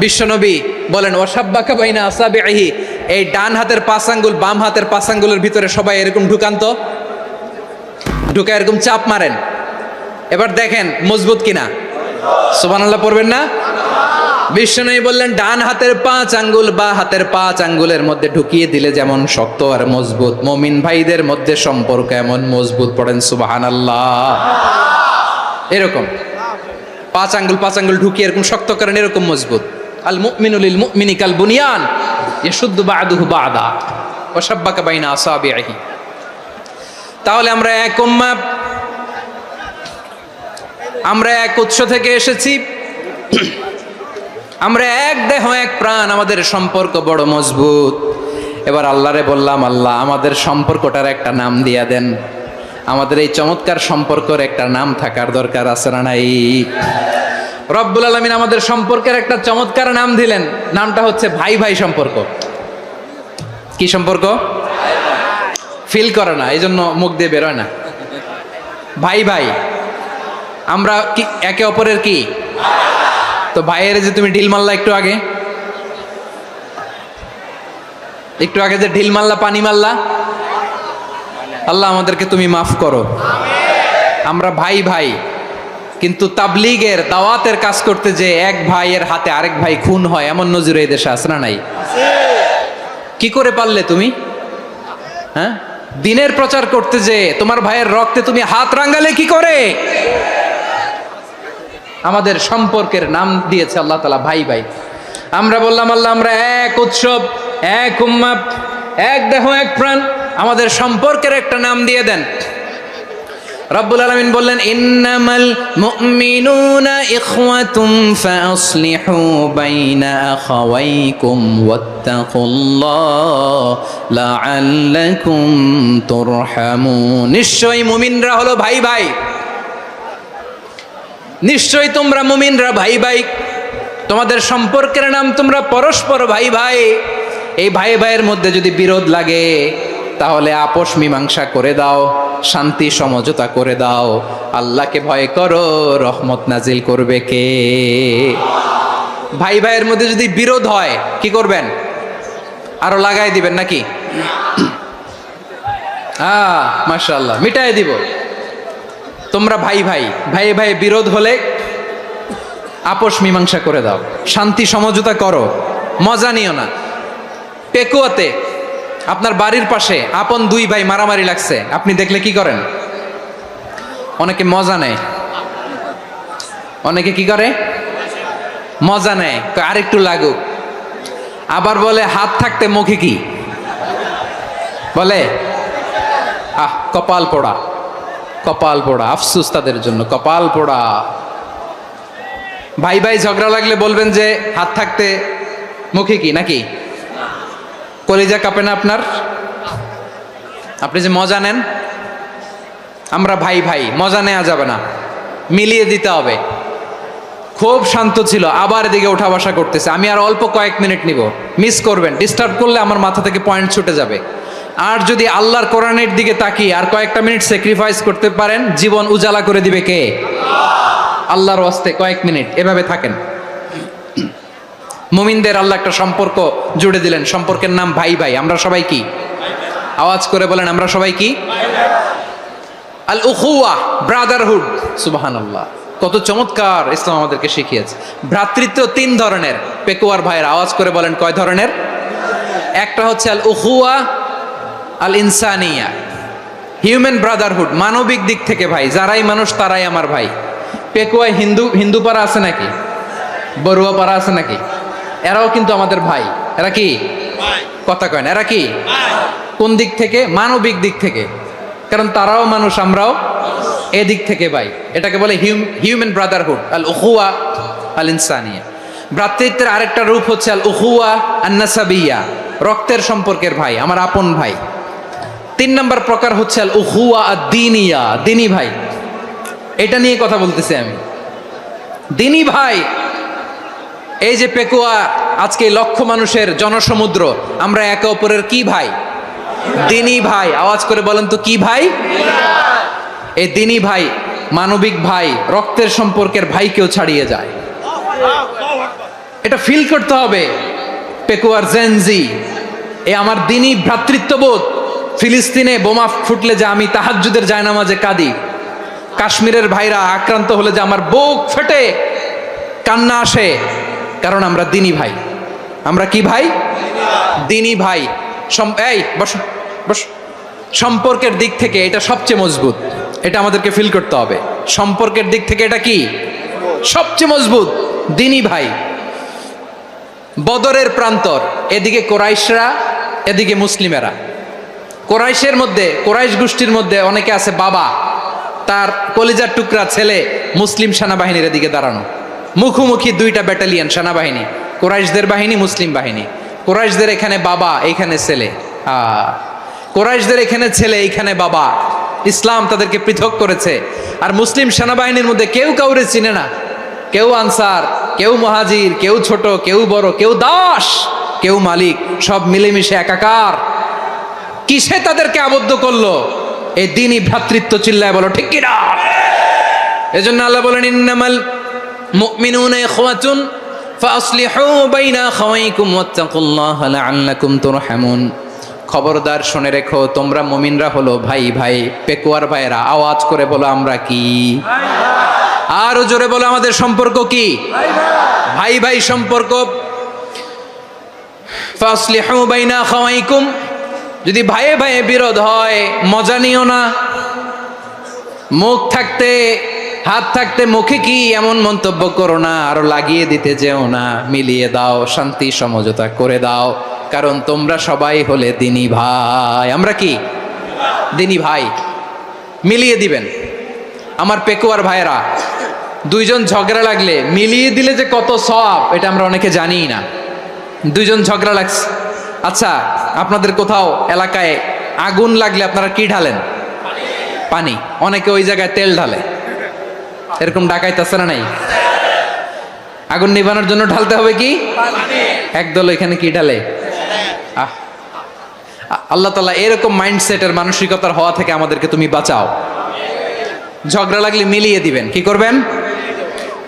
বিশ্বনবী বলেন ওয়াসাব্বাকা বাইনা আসাবিহি, এই ডান হাতের 5 আঙ্গুল বাম হাতের 5 আঙ্গুলের ভিতরে সবাই এরকম ঢুকান তো, ঢুকা এরকম চাপ মারেন। এবার দেখেন মজবুত কিনা। সুবহানাল্লাহ পড়বেন না? বিশ্বনবী বললেন ডান হাতের 5 আঙ্গুল বা হাতের 5 আঙ্গুলের মধ্যে ঢুকিয়ে দিলে যেমন শক্ত আর মজবুত, মুমিন ভাইদের মধ্যে সম্পর্ক এমন মজবুত। পড়েন সুবহানাল্লাহ। এরকম 5 আঙ্গুল ঢুকিয়ে এরকম শক্ত করেন, এরকম মজবুত। আল মুমিনু লিল মুমিনি কাল বুনিয়ান ইয়াশুদ্দু বা'দুহু বা'দা ওয়া শাব্বাকা বাইনা আসাবিহি। তাহলে আমরা এক উম্মাহ, আমরা এক উৎস থেকে এসেছি, আমরা এক দেহ এক প্রাণ, আমাদের সম্পর্ক বড় মজবুত। এবার আল্লাহরে বললাম, আল্লাহ আমাদের সম্পর্কটার একটা নাম দিয়া দেন। আমাদের এই চমৎকার সম্পর্কের একটা নাম থাকার দরকার আছে না নাই? রব্বুল আলামিন আমাদের সম্পর্কের একটা চমৎকার নাম দিলেন। নামটা হচ্ছে ভাই ভাই সম্পর্ক। কি সম্পর্ক? ফিল করে না, এই জন্য মুখ দিয়ে বেরোয় না। ভাই ভাই, আমরা কি একে অপরের কি? তো ভাইয়ের যে তুমি ঢিল মারলা একটু আগে, একটু আগে যে ঢিল মারলা, পানি মারলা, আল্লাহ আমাদেরকে তুমি মাফ করো। আমরা ভাই ভাই, কিন্তু তাবলীগের দাওয়াতের কাজ করতে যে এক ভাইয়ের হাতে আরেক ভাই খুন হয়, এমন নজির এই দেশে আছে না নাই? কি করে পারলে তুমি? হ্যাঁ, দিনের প্রচার করতে যে তোমার ভাইয়ের রক্তে তুমি হাত রাঙ্গালে কি করে? আমাদের সম্পর্কের নাম দিয়েছে আল্লাহ তাআলা ভাই ভাই। আমরা বললাম আল্লাহ আমরা এক উৎসব, এক উম্মাহ, এক দেহ এক প্রাণ, আমাদের সম্পর্কের একটা নাম দিয়ে দেন। রব্বুল আলামিন বললেন ইন্নামাল মুমিনুনা ইখওয়াতুম ফাসলিহু বাইনা আখাওয়াইকুম ওয়াত্তাকুল্লাহ লাআল্লাকুম তুরহামুন। নিশ্চয়ই মুমিনরা হলো ভাই ভাই, নিশ্চয়ই তোমরা মুমিনরা ভাই ভাই, তোমাদের সম্পর্কের নাম তোমরা পরস্পর ভাই ভাই। এই ভাই ভাইয়ের মধ্যে যদি বিরোধ লাগে তাহলে আপোষ মীমাংসা করে দাও, শান্তি সমঝোতা করে দাও। আল্লাহকে ভয় করো, রহমত নাজিল করবে কে? ভাই ভাইয়ের মধ্যে যদি বিরোধ হয় কি করবেন? আরো লাগাই দিবেন নাকি? মাশাআল্লাহ, মিটাই দিব। তোমরা ভাই ভাই, ভাই ভাই বিরোধ হলে আপোষ মীমাংসা করে দাও, শান্তি সমঝোতা করো, মজা নিও না। পেকুয়াতে আপনার বাড়ির পাশে আপন 2 ভাই মারামারি লাগছে, আপনি দেখলে কি করেন? অনেকে মজা নেয়, অনেকে কি করে? মজা নেয়, আরেকটু লাগুক। আবার বলে হাত থাকতে মুখে কি বলে? কপাল পোড়া, কপাল পোড়া। আফসোস তাদের জন্য, কপাল পোড়া। ভাই ভাই ঝগড়া লাগলে বলবেন যে হাত থাকতে মুখে কি, নাকি? কলিজা কাঁপে না আপনার? আপনি যে মজা নেন। আমরা ভাই ভাই, মজা নেওয়া যাবে না, মিলিয়ে দিতে হবে। খুব শান্ত ছিল, আবার এদিকে ওঠা বসা করতেছে। আমি আর অল্প কয়েক মিনিট নিব, মিস করবেন। ডিস্টার্ব করলে আমার মাথা থেকে পয়েন্ট ছুটে যাবে। আর যদি আল্লাহর কোরআনের দিকে তাকিয়ে আর কয়েকটা মিনিট স্যাক্রিফাইস করতে পারেন, জীবন উজালা করে দিবে কে? আল্লাহর ওয়াস্তে কয়েক মিনিট এভাবে থাকেন। মুমিনদের আল্লাহ একটা সম্পর্ক জুড়ে দিলেন, সম্পর্কের নাম ভাই ভাই। আমরা সবাই কি? আওয়াজ করে বলেন, আমরা সবাই কি? আল উখুয়া, ব্রাদারহুড। সুবহানাল্লাহ, কত চমৎকার ইসলাম আমাদেরকে শিখিয়েছে। ভ্রাতৃত্ব 3 ধরনের। পেকুয়ার ভাইয়ের আওয়াজ করে বলেন কয় ধরনের? একটা হচ্ছে আল উখুয়া আল ইনসানিয়া, হিউম্যান ব্রাদারহুড, মানবিক দিক থেকে ভাই, যারাই মানুষ তারাই আমার ভাই। পেকুয়ায় হিন্দু পাড়া আছে নাকি? বড়ুয়া পাড়া আছে নাকি? এরাও কিন্তু আমাদের ভাই। এরা কি? কথা কয় না, এরা কি? কোন দিক থেকে? মানবিক দিক থেকে, কারণ তারাও মানুষ, আমরাও এদিক থেকে ভাই, এটাকে বলে হিউম্যান ব্রাদারহুড, আল উখুয়া আল ইনসানিয়া। ভ্রাতৃত্বের আরেকটা রূপ হচ্ছে আল উখুয়া আন নাসাবিয়া, রক্তের সম্পর্কের ভাই, আমার আপন ভাই। 3 নম্বর প্রকার হচ্ছে আল উখুয়া আদ দ্বীনিয়া, দ্বীনি ভাই। এটা নিয়ে কথা বলতেছি আমি, দ্বীনি ভাই। এই যে পেকুয়া, আজকে লক্ষ মানুষের জনসমুদ্র, আমরা একে অপরের কি ভাই? দ্বীনি ভাই। আওয়াজ করে বলেন তো কি ভাই? এই দ্বীনি ভাই, মানবিক ভাই, রক্তের সম্পর্কের ভাইকেও ছাড়িয়ে যায়। এটা ফিল করতে হবে। পেকুয়ার জেনজি, এ আমার দ্বীনি ভ্রাতৃত্ববোধ। ফিলিস্তিনে বোমা ফুটলে যে আমি তাহাজ্জুদের জায়নামাজে কাঁদি, কাশ্মীরের ভাইরা আক্রান্ত হলে যে আমার বুক ফেটে কান্না আসে, কারণ আমরা দ্বীনি ভাই। আমরা কি ভাই? দ্বীনি ভাই। এই বসো বসো। সম্পর্কের দিক থেকে এটা সবচেয়ে মজবুত, এটা আমাদেরকে ফিল করতে হবে। সম্পর্কের দিক থেকে এটা কি সবচেয়ে মজবুত? দ্বীনি ভাই। বদরের প্রান্তর, এদিকে কোরাইশরা, এদিকে মুসলিমেরা। কোরাইশের মধ্যে, কোরাইশ গোষ্ঠীর মধ্যে অনেকে আছে বাবা, তার কলিজার টুকরা ছেলে মুসলিম সেনাবাহিনীর এদিকে দাঁড়ানো, মুখোমুখি 2টা ব্যাটালিয়ন সেনাবাহিনী, কোরাইশদের বাহিনী, মুসলিম বাহিনী। কোরাইশদের এখানে বাবা, এইখানে ছেলে। কোরাইশদের এখানে ছেলে, এইখানে বাবা। ইসলাম তাদেরকে পৃথক করেছে। আর মুসলিম সেনাবাহিনীর মধ্যে কেউ কাউরে চিনে না, কেউ আনসার, কেউ মুহাজির, কেউ ছোট, কেউ বড়, কেউ দাস, কেউ মালিক, সব মিলেমিশে একাকার। কিসে তাদেরকে আবদ্ধ করলো? এই দ্বীনি ভ্রাতৃত্ব। চিল্লায় বলো ঠিক কি না? এজন্য আল্লাহ বলেন, ইন্নামাল মুমিনুনা ইখওয়াতুন ফাসলিহু বাইনা আখাওয়াইকুম ওয়াত্তাকুল্লাহা লাআল্লাকুম তুরহামুন। খবরদার শুনে রেখো, তোমরা মুমিনরা হলো ভাই ভাই। পেকুয়ার ভাইরা আওয়াজ করে বলো আমরা কি? আরো জোরে বলো আমাদের সম্পর্ক কি? ভাই ভাই সম্পর্ক। ফাসলিহু বাইনা আখাওয়াইকুম। যদি ভাইয়ে ভাইয়ে বিরোধ হয়, মজা নিও না। মুখ থাকতে, হাত থাকতে মুখে কি এমন মন্তব্য করো না, আরো লাগিয়ে দিতে যেও না। মিলিয়ে দাও, শান্তি সমঝোতা করে দাও, কারণ তোমরা সবাই হলে দ্বীনি ভাই। আমরা কি? দ্বীনি ভাই। মিলিয়ে দিবেন। আমার পেকুয়ার ভাইয়েরা, 2জন ঝগড়া লাগলে মিলিয়ে দিলে যে কত সওয়াব, এটা আমরা অনেকে জানিই না। 2জন ঝগড়া লাগছে, আচ্ছা আপনাদের কোথাও এলাকায় আগুন লাগলে আপনারা কি ঢালেন? পানি। অনেকে ওই জায়গায় তেল ঢালে। এরকম ডাকাইতে আছে না নাই? আগুন নিভানোর জন্য ঢালতে হবে কি? একদল এখানে কি ঢালে? আল্লাহ তাআলা এরকম মাইন্ডসেটের, মানসিকতার হওয়া থেকে আমাদেরকে তুমি বাঁচাও। ঝগড়া লাগলে মিলিয়ে দিবেন। কি করবেন?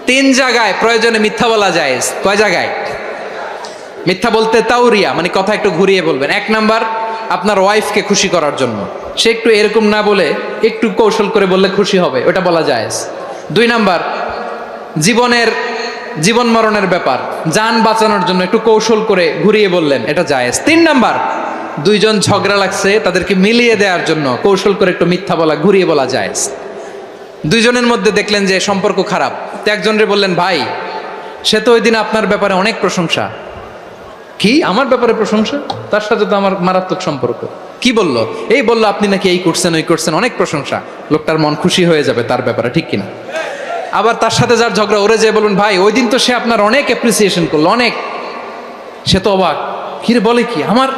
3 জায়গায় প্রয়োজনে মিথ্যা বলা যায়। কয় জায়গায় মিথ্যা বলতে? তাওরিয়া, মানে কথা একটু ঘুরিয়ে বলবেন। 1 নাম্বার, আপনার ওয়াইফকে খুশি করার জন্য, সে একটু এরকম না বলে একটু কৌশল করে বললে খুশি হবে, ওটা বলা যায়। 2 নাম্বার, জীবন মরণের ব্যাপার, জান বাঁচানোর জন্য একটু কৌশল করে ঘুরিয়ে বললেন, এটা জায়েজ। 3 নাম্বার, 2জন ঝগড়া লাগছে, তাদেরকে মিলিয়ে দেওয়ার জন্য কৌশল করে একটু মিথ্যা বলা, ঘুরিয়ে বলা জায়েজ। 2জনের মধ্যে দেখলেন যে সম্পর্ক খারাপ, তো একজনরে বললেন, ভাই সে তো ওই দিন আপনার ব্যাপারে অনেক প্রশংসা। কি আমার ব্যাপারে প্রশংসা? তার সাথে তো আমার মারাত্মক সম্পর্ক। কি বললো? এই বললো আপনি নাকি এই করছেন, ওই করছেন, অনেক প্রশংসা। লোকটার মন খুশি হয়ে যাবে তার ব্যাপারে, ঠিক কিনা? আবার তার সাথে যার ঝগড়া, ওরে যে বলুন, ভাই ওই দিন তো সে আপনার অনেক অ্যাপ্রিসিয়েশন করলো, অনেক। সে তো অবাক, কি রে বলে কি? আমার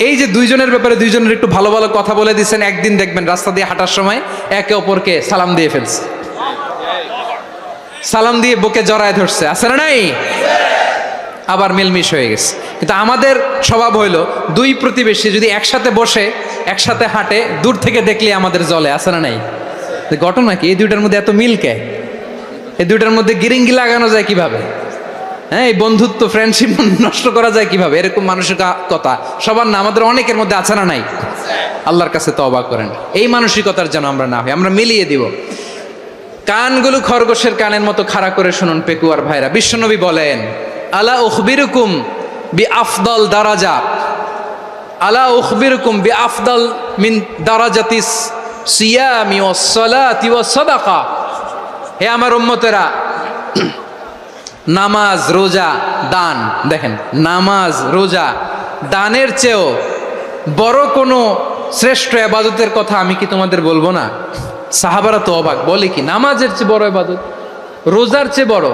এই যে 2জনের ব্যাপারে 2জনের একটু ভালো ভালো কথা বলে দিচ্ছেন, একদিন দেখবেন রাস্তা দিয়ে হাঁটার সময় একে অপরকে সালাম দিয়ে ফেলছে, সালাম দিয়ে বুকে জড়ায় ধরছে, আছে না নাই? আবার মিলমিশ হয়ে গেছে। কিন্তু আমাদের স্বভাব হইলো, 2 প্রতিবেশী যদি একসাথে বসে একসাথে হাঁটে, দূর থেকে দেখলে আমাদের জলে, আছে না নাই? ঘটনা কি? এই 2টার মধ্যে এত মিল কে? এই 2টার মধ্যে গিরিঙ্গি লাগানো যায় কিভাবে? হ্যাঁ, এই বন্ধুত্ব, ফ্রেন্ডশিপ নষ্ট করা যায় কিভাবে? এরকম মানসিকতা সবার না, আমাদের অনেকের মধ্যে আছে না নাই? আল্লাহর কাছে তওবা করেন, এই মানসিকতার যেন আমরা না হই, আমরা মিলিয়ে দিব। কানগুলো খরগোশের কানের মতো খাড়া করে শুনুন পেকুয়ার ভাইরা। বিশ্বনবী বলেন, আলা উখবিরুকুম বি আফদল দারাজা, আলা উখবিরুকুম বি আফদল মিন দারাজাতিস সিয়ামি ওয়াস সালাতি ওয়াস সাদাকা। হে আমার উম্মতেরা, নামাজ, রোজা, দান, দেখেন নামাজ, রোজা, দানের চেয়েও বড় কোনো শ্রেষ্ঠ ইবাদতের কথা আমি কি তোমাদের বলবো না? সাহাবারা তো অবাক, বলে কি নামাজের চেয়ে বড় ইবাদত, রোজার চেয়ে বড়,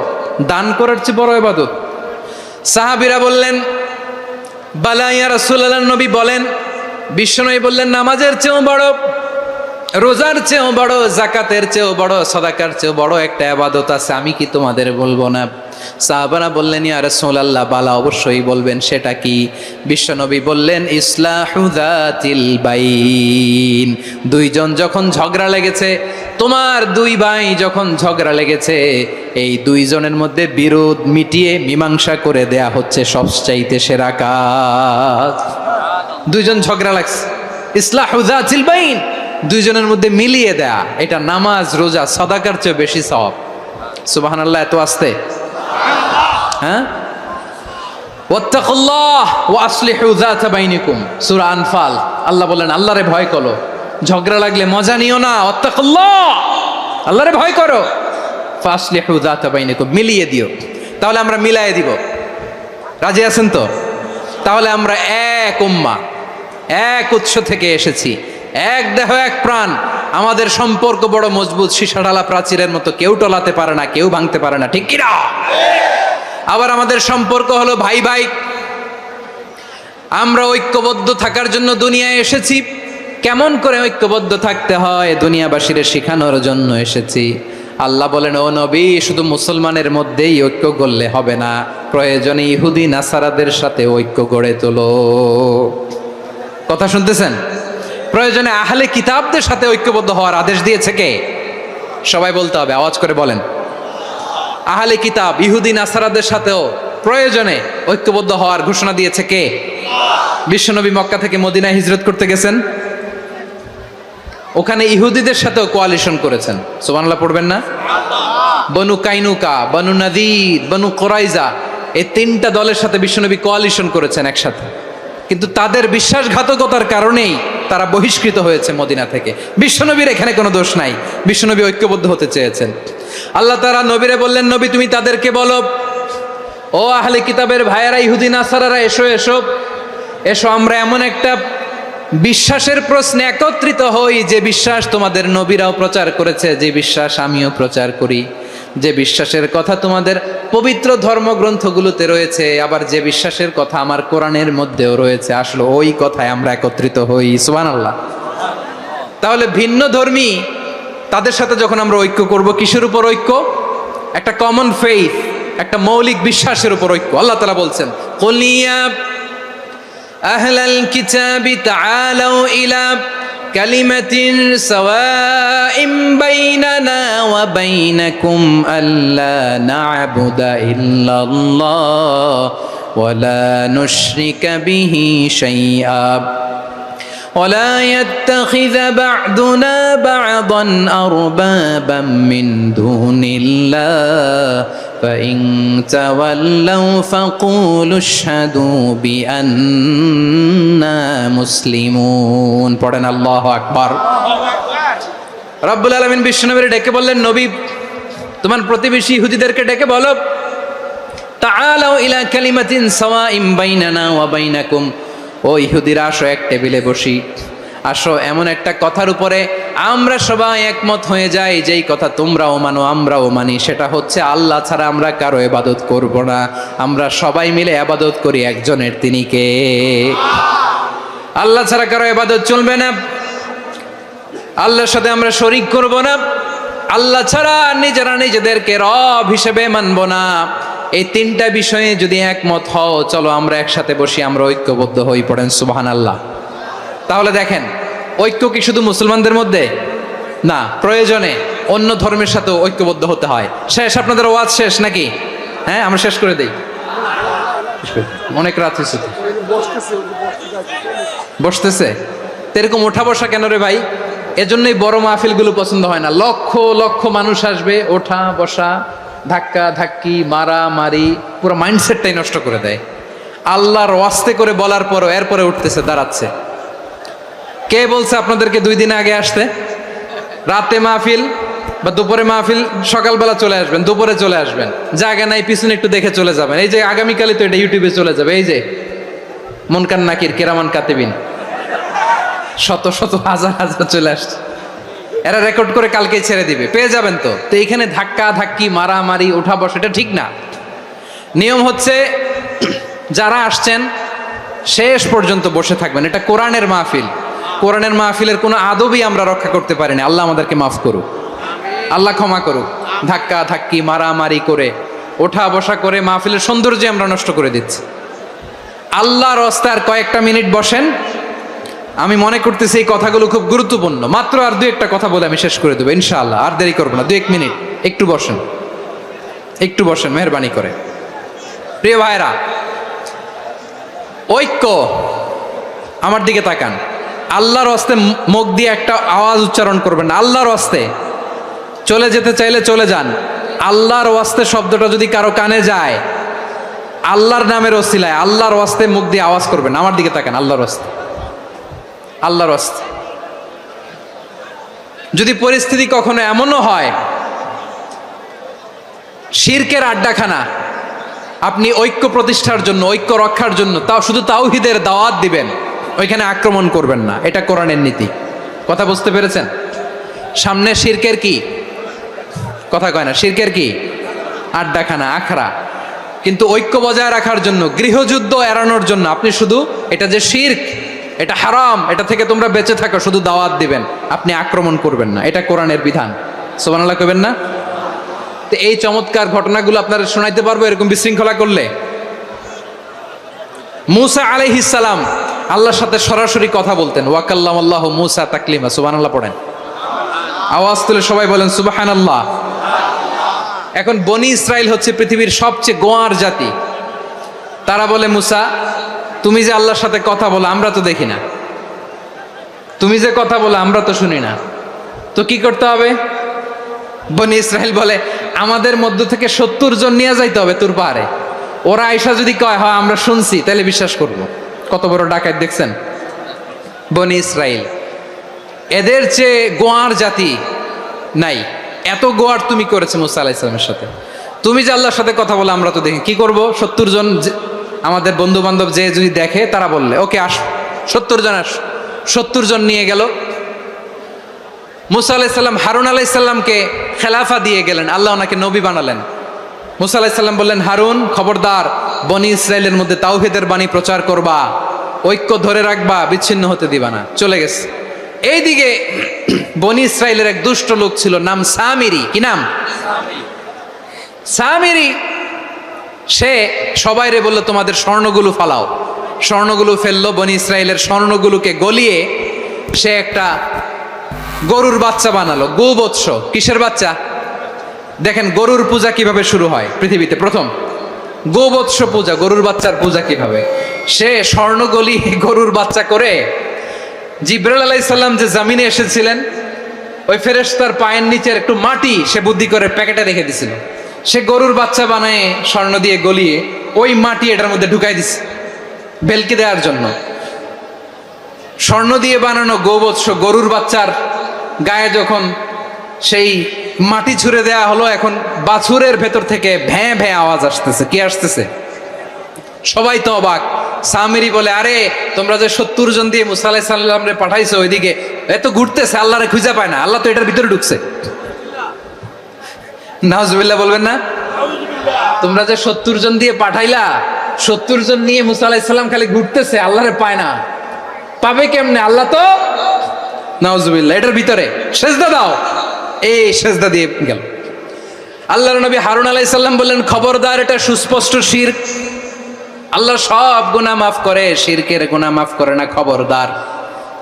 দান করার চেয়ে বড় ইবাদত? সাহাবীরা বললেন বালা ইয়া রাসূলুল্লাহ, নবী বলেন। বিশ্বনবী বললেন নামাজের চেয়েও বড়, রোজার চেয়েও বড়, যাকাতের চেয়েও বড়, সাদাকার চেয়েও বড় একটা ইবাদত আছে, আমি কি তোমাদের বলবো না? সাহাবারা বললেন ইয়া রাসূলুল্লাহ, বালা অবশ্যই বলবেন, সেটা কি? বিশ্বনবী বললেন ইসলাহু যাতিল বাইন। দুইজন যখন ঝগড়া লেগেছে, তোমার দুই ভাই যখন ঝগড়া লেগেছে, এই দুইজনের মধ্যে বিরোধ মিটিয়ে মীমাংসা করে দেয়া হচ্ছে সবচাইতে সেরা কাজ। দুইজন ঝগড়া লাগছে, ইসলাহু যাতিল বাইন, দুইজনের মধ্যে মিলিয়ে দেয়া, এটা নামাজ রোজা সাদাকার চেয়ে বেশি সওয়াব। সুবহানাল্লাহ, এত আস্তে, হ্যাঁ? ওয়াত্তাকুল্লাহ ওয়া আসলিহু যাতা বাইনিকুম, সূরা আনফাল। আল্লাহ বলেন আল্লাহরে ভয় করো, ঝগড়া লাগলে মজা নিও না, ওয়াত্তাকুল্লাহ, আল্লাহরে ভয় করো, ফাসলিহু যাতা বাইনিকুম, মিলিয়ে দিও। তাহলে আমরা মিলায়ে দিব, রাজি আছেন তো? তাহলে আমরা এক উম্মাহ, এক উৎস থেকে এসেছি, এক দেহ এক প্রাণ, আমাদের সম্পর্ক বড় মজবুত, সীসাঢালা প্রাচীরের মতো, কেউ টলাতে পারে না, কেউ ভাঙতে পারে না, ঠিক কিনা? আবার আমাদের সম্পর্ক হলো ভাই ভাই, আমরা ঐক্যবদ্ধ থাকার জন্য দুনিয়ায় এসেছি। কেমন করে ঐক্যবদ্ধ থাকতে হয় দুনিয়াবাসীর শেখানোর জন্য এসেছি। আল্লাহ বলেন ও নবী, শুধু মুসলমানের মধ্যেই ঐক্য গড়লে হবে না, প্রয়োজনে ইহুদি নাসারাদের সাথে ঐক্য গড়ে তোলো। কথা শুনতেছেন? প্রয়োজনে আহলে কিতাবদের সাথে ঐক্যবদ্ধ হওয়ার আদেশ দিয়েছে কে? সবাই বলতে হবে, আওয়াজ করে বলেন। আহলে কিতাব ইহুদি নাসারাদের সাথেও প্রয়োজনে ঐক্যবদ্ধ হওয়ার ঘোষণা দিয়েছে কে? বিশ্বনবী মক্কা থেকে মদিনায় হিজরত করতে গেছেন, ওখানে ইহুদিদের সাথেও কোয়ালিশন করেছেন। সুবহানাল্লাহ পড়বেন না? বনু কাইনুকা, বনু নাদির, বনু কুরাইজা, এই তিনটা দলের সাথে বিশ্বনবী কোয়ালিশন করেছেন একসাথে, কিন্তু তাদের বিশ্বাসঘাতকতার কারণেই তারা বহিষ্কৃত হয়েছে মদিনা থেকে। বিশ্বনবীর এখানে কোনো দোষ নাই, বিশ্বনবী ঐক্যবদ্ধ হতে চেয়েছেন। আল্লাহ তাআলা নবীরে বললেন, নবী তুমি তাদেরকে বলো, ও আহলে কিতাবের ভাইয়েরা, ইহুদি নাসারারা, এসো এসো এসো, আমরা এমন একটা বিশ্বাসের প্রশ্নে একত্রিত হই, যে বিশ্বাস তোমাদের নবীরাও প্রচার করেছে, যে বিশ্বাস আমিও প্রচার করি, যে বিশ্বাসের কথা তোমাদের পবিত্র ধর্মগ্রন্থগুলোতে রয়েছে, আবার যে বিশ্বাসের কথা আমার কোরআনের মধ্যেও রয়েছে, আসলে ওই কথায় আমরা একত্রিত হই। সুবহানাল্লাহ। তাহলে ভিন্ন ধর্মী তাদের সাথে যখন আমরা ঐক্য করব, কিসের উপর ঐক্য? একটা কমন ফেইথ, একটা মৌলিক বিশ্বাসের উপর ঐক্য। আল্লাহ তাআলা বলছেন কুল ইয়া আহলাল কিতাবি তাআলাউ ইলা কালিমাতিন সাওয়াইম বাইনানা ওয়া বাইনাকুম আল্লা না'বুদা ইল্লাল্লাহ ওয়া লা নুশরিকা বিহি শাইআ ولا يتخذ بعضنا بعضا أربابا من دون الله فإن تولوا فقولوا اشهدوا بأننا مسلمون পড়েন আল্লাহু আকবার। রব্বুল আলামিন বিশ্বনবীর ডেকে বললেন, নবী তোমার প্রতিবেশী ইহুদিদেরকে ডেকে বলো, তাআলাউ ইলা কালিমাতিন সাওয়াইম বাইনানা ওয়া বাইনাকুম, ও ইহুদিরা আসো, এক টেবিলে বসি, আসো এমন একটা কথার উপরে আমরা সবাই একমত হয়ে যাই, যেই কথা তোমরাও মানো আমরাও মানি, সেটা হচ্ছে আল্লাহ ছাড়া আমরা কারো ইবাদত করব না, আমরা সবাই মিলে ইবাদত করি একজনের, তিনি কে? আল্লাহ ছাড়া কারো ইবাদত চলবে না, আল্লাহর সাথে আমরা শরীক করব না, আল্লাহ ছাড়া নিজেরা নিজেদেরকে রব হিসেবে মানব না। এই তিনটা বিষয়ে যদি একমত হও, চলো আমরা একসাথে বসি, আমরা ঐক্যবদ্ধ হই। পড়েন সুবহানাল্লাহ। তাহলে দেখেন, ঐক্য কি শুধু মুসলমানদের মধ্যে না, প্রয়োজনে অন্য ধর্মের সাথেও ঐক্যবদ্ধ হতে হয়। শেষ? আপনাদের ওয়াজ শেষ নাকি? হ্যাঁ, আমরা শেষ করে দেই, অনেক রাত হয়েছে। বসতেছে এরকম ওঠা বসা কেন রে ভাই? এজন্যই বড় মাহফিলগুলো পছন্দ হয় না। লক্ষ লক্ষ মানুষ আসবে, ওঠা বসা, ধাক্কা ধাক্কি, মারা মারি, পুরো মাইন্ডসেটটাই নষ্ট করে দেয়। আল্লাহর ওয়াস্তে করে বলার পরও এরপরে উঠতেছে, দাঁড়াচ্ছে। কে বলছে আপনাদেরকে 2 দিন আগে আসতে? রাতে মাহফিল বা দুপুরে মাহফিল, সকালবেলা চলে আসবেন, দুপুরে চলে আসবেন, জায়গা নাই পিছনে একটু দেখে চলে যাবেন। এই যে আগামীকালই তো এটা ইউটিউবে চলে যাবে, এই যে মুনকার নাকির, কিরামান কাতিবিন, শত শত হাজার হাজার চলে আসছে। এরা রেকর্ড করে কালকেই ছেড়ে দিবে, পেয়ে যাবেন তো। তো এইখানে ধাক্কা ধাক্কি মারামারি ওঠা বসা এটা ঠিক না। নিয়ম হচ্ছে যারা আসছেন শেষ পর্যন্ত বসে থাকবেন। এটা কোরআনের মাহফিল, কোরআনের মাহফিলের কোনো আদবই আমরা রক্ষা করতে পারিনি। আল্লাহ আমাদেরকে মাফ করুক, আল্লাহ ক্ষমা করুক। ধাক্কা ধাক্কি মারামারি করে ওঠা বসা করে মাহফিলের সৌন্দর্য আমরা নষ্ট করে দিচ্ছি। আল্লাহর রাস্তায় আর কয়েকটা মিনিট বসেন। আমি মনে করতেছি এই কথাগুলো খুব গুরুত্বপূর্ণ। মাত্র আর দু একটা কথা বলে আমি শেষ করে দেবো ইনশাআল্লাহ, আর দেরি করবো না। 2-1 মিনিট একটু বসেন, একটু বসেন মেহরবানি করে। প্রিয় ভাইরা, ঐক্য, আমার দিকে তাকান। আল্লাহর হস্তে মুখ দিয়ে একটা আওয়াজ উচ্চারণ করবেন না। আল্লাহর হস্তে চলে যেতে চাইলে চলে যান। আল্লাহর ওয়াস্তে শব্দটা যদি কারো কানে যায়, আল্লাহর নামের ওসিলায় আল্লাহর ওয়াস্তে মুখ দিয়ে আওয়াজ করবেন। আমার দিকে তাকান, আল্লাহর ওয়াস্তে, আল্লাহর ওয়াস্তে। যদি পরিস্থিতি কখনো এমনও হয় শিরকের আড্ডাখানা, আপনি ঐক্য প্রতিষ্ঠার জন্য, ঐক্য রক্ষার জন্য তাও শুধু তাওহীদের দাওয়াত দিবেন, ওইখানে আক্রমণ করবেন না। এটা কোরআনের নীতি। কথা বুঝতে পেরেছেন? সামনে শিরকের কি কথা কয় না, শিরকের কি আড্ডাখানা, আখড়া। কিন্তু ঐক্য বজায় রাখার জন্য, গৃহযুদ্ধ এড়ানোর জন্য আপনি শুধু এটা যে শিরক, এটা হারাম, এটা থেকে তোমরা বেঁচে থাকো, শুধু দাওয়াত দিবেন, আপনি আক্রমণ করবেন না। এটা কোরআনের বিধান। সুবহানাল্লাহ কইবেন না? তো এই চমৎকার ঘটনাগুলো আপনারা শোনাইতে পারবো এরকম বিশৃঙ্খলা করলে। মূসা আলাইহিস সালাম আল্লাহর সাথে সরাসরি কথা বলতেন। ওয়াকাল্লামাল্লাহু মূসা তাকলিমা। সুবহানাল্লাহ পড়েন, আওয়াজ তুলে সবাই বলেন সুবহানাল্লাহ। এখন বনি ইসরাইল হচ্ছে পৃথিবীর সবচেয়ে গোয়ার জাতি। তারা বলে, মূসা তুমি যে আল্লাহর সাথে কথা বলো আমরা তো দেখি না, তুমি যে কথা বলো আমরা তো শুনি না, তো কি করতে হবে? বনি ইসরাইল বলে, আমাদের মধ্য থেকে 70 জন নিয়ে যাইতে হবে তুর পাহাড়ে। ওরা আয়সা যদি কয় হয় আমরা শুনছি, তাহলে বিশ্বাস করব। কত বড় ডাকাত দেখছেন বনি ইসরাইল। এদের চেয়ে গোয়ার জাতি নাই। এত গোয়ার তুমি করেছে মূসা আলাইহিস সালামের সাথে। তুমি যে আল্লাহর সাথে কথা বলে আমরা তো দেখি, কি করব? 70 জন আমাদের বন্ধু বান্ধব যে যদি দেখে, তারা বললে ওকে আস, 70 জন আস। 70 জন নিয়ে গেল। মূসা আলাইহিস সালাম হারুন আলাইহিস সালামকে খেলাফা দিয়ে গেলেন, আল্লাহ ওনাকে নবী বানালেন। মূসা আলাইহিস সালাম বললেন, হারুন খবরদার, বনি ইসরাইলের মধ্যে তাওহীদের বাণী প্রচার করবা, ঐক্য ধরে রাখবা, বিচ্ছিন্ন হতে দিবা না। চলে গেছে। এইদিকে বনি ইসরাইলের এক দুষ্ট লোক ছিল, নাম সামিরি। কি নাম? সামিরি। সে সবাইরে বলল, তোমাদের স্বর্ণগুলো ফালাও। স্বর্ণগুলো ফেললো। বনি ইসরাইলের স্বর্ণগুলোকে গলিয়ে সে একটা গরুর বাচ্চা বানালো। গোবৎস। কিসের বাচ্চা? দেখেন গরুর পূজা কিভাবে শুরু হয় পৃথিবীতে প্রথম। গোবৎস পূজা, গরুর বাচ্চার পূজা কিভাবে। সে স্বর্ণ গলি গরুর বাচ্চা করে, জিবরাইল আলাইহিস সালাম যে জমিনে এসেছিলেন, ওই ফেরেশতার পায়ের নিচের একটু মাটি সে বুদ্ধি করে প্যাকেটে রেখে দিছিল। সে গরুর বাচ্চা বানায় স্বর্ণ দিয়ে গলিয়ে ওই মাটি এটার মধ্যে ঢুকাই দিছে বেলকি দেওয়ার জন্য। স্বর্ণ দিয়ে বানানো গোবৎস গরুর বাচ্চার গায়ে যখন সেই মাটি ছুঁড়ে দেয়া হলো, এখন বাছুরের ভেতর থেকে ভ্যাঁ ভ্যাঁ আওয়াজ আসতেছে। কি আসতেছে? সবাই তো অবাক। সামিরি বলে, আরে তোমরা যে 70 জন দিয়ে মূসা আলাইহিস সালামরে পাঠাইছো, ওইদিকে এত ঘুরতেছে, আল্লাহরে খুঁজে পায় না, আল্লাহ তো এটার ভিতরে ঢুকছে। নাউজুবিল্লাহ বলবেন না? তোমরা যে 70 জন দিয়ে পাঠাইলা, 70 জন নিয়ে মূসা আলাইহিস সালাম খালি ঘুরতেছে, আল্লাহরে পায় না। পাবে কেমনে? আল্লাহ তো, নাউজুবিল্লাহ, এটার ভিতরে সেজদা দাও। এই সেজদা দিয়ে গেল। আল্লাহর নবী হারুন আলাইহিস সালাম বললেন, খবরদার, এটা সুস্পষ্ট শিরক। আল্লাহ সব গুনাহ মাফ করে, শিরকের গুনাহ মাফ করে না। খবরদার,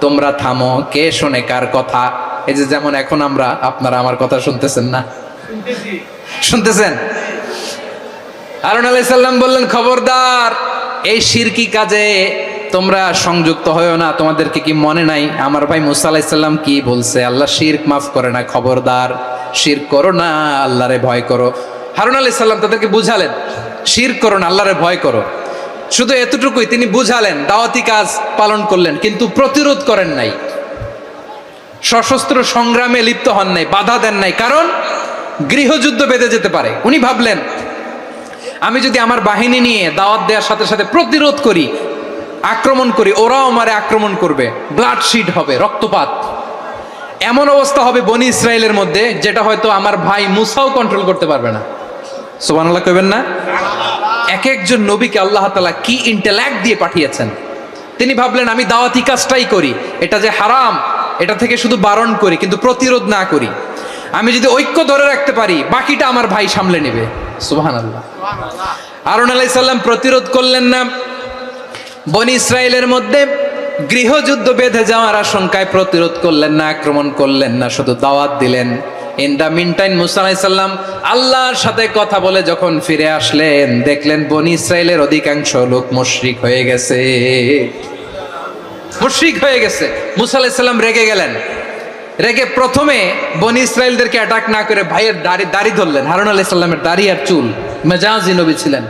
তোমরা থামো। কে শোনে কার কথা? এই যে যেমন এখন আমরা, আপনারা আমার কথা শুনতেছেন না? শুনতেছেন? হারুন আলাইহিস সালাম বললেন, খবরদার, এই শিরকি কাজে তোমরা সংযুক্ত হয়েও না। তোমাদেরকে কি মনে নাই আমার ভাই মূসা আলাইহিস সালাম কি বলছে? আল্লাহ শিরক মাফ করে না। খবরদার, শিরক করো না, আল্লাহরে ভয় করো। হারুন আলাইহিস সালাম তাদেরকে বুঝালেন, শিরক করো না, আল্লাহরে ভয় করো। শুধু এতটুকুই তিনি বুঝালেন, দাওয়াতি কাজ পালন করলেন, কিন্তু প্রতিরোধ করেন নাই, সশস্ত্র সংগ্রামে লিপ্ত হন নাই, বাধা দেন নাই। কারণ গৃহযুদ্ধ বেঁধে যেতে পারে। উনি ভাবলেন, আমি যদি আমার বাহিনী নিয়ে দাওয়াত দেওয়ার সাথে সাথে প্রতিরোধ করি, আক্রমণ করি, ওরাও আমারে আক্রমণ করবে, ব্লাডশিড হবে, রক্তপাত। এমন অবস্থা হবে বনি ইসরায়েলের মধ্যে যেটা হয়তো আমার ভাই মুসাও কন্ট্রোল করতে পারবে না। সুবহানাল্লাহ কইবেন না? এক একজন নবীকে আল্লাহ তাআলা কি ইন্টেলেক্ট দিয়ে পাঠিয়েছেন। তিনি ভাবলেন আমি দাওয়াতি কাজটাই করি, এটা যে হারাম এটা থেকে শুধু বারণ করি কিন্তু প্রতিরোধ না করি। আমি যদি ঐক্য ধরে রাখতে পারি বাকিটা আমার ভাই সামলে নেবে। সুবহানাল্লাহ। হারুন আলাইহিস সালাম প্রতিরোধ করলেন না, বনি ইসরায়েলের মধ্যে গৃহযুদ্ধ বেঁধে যাওয়ার আশঙ্কায় প্রতিরোধ করলেন না, আক্রমণ করলেন না, শুধু দাওয়াত দিলেন। ইন দা মিন টাইম মুসা আলাইহিস সালাম আল্লাহর সাথে কথা বলে যখন ফিরে আসলেন দেখলেন বনি ইসরায়েলের অধিকাংশ লোক মুশরিক হয়ে গেছে, মুশরিক হয়ে গেছে। মুসা আলাইহিস সালাম রেগে গেলেন, রেগে প্রথমে বনি ইসরায়েলদেরকে অ্যাটাক না করে ভাইয়ের দাড়ি ধরলেন। হারুন আলাইহিস সালামের দাড়ি আর চুল, মেজাজি নবী ছিলেন।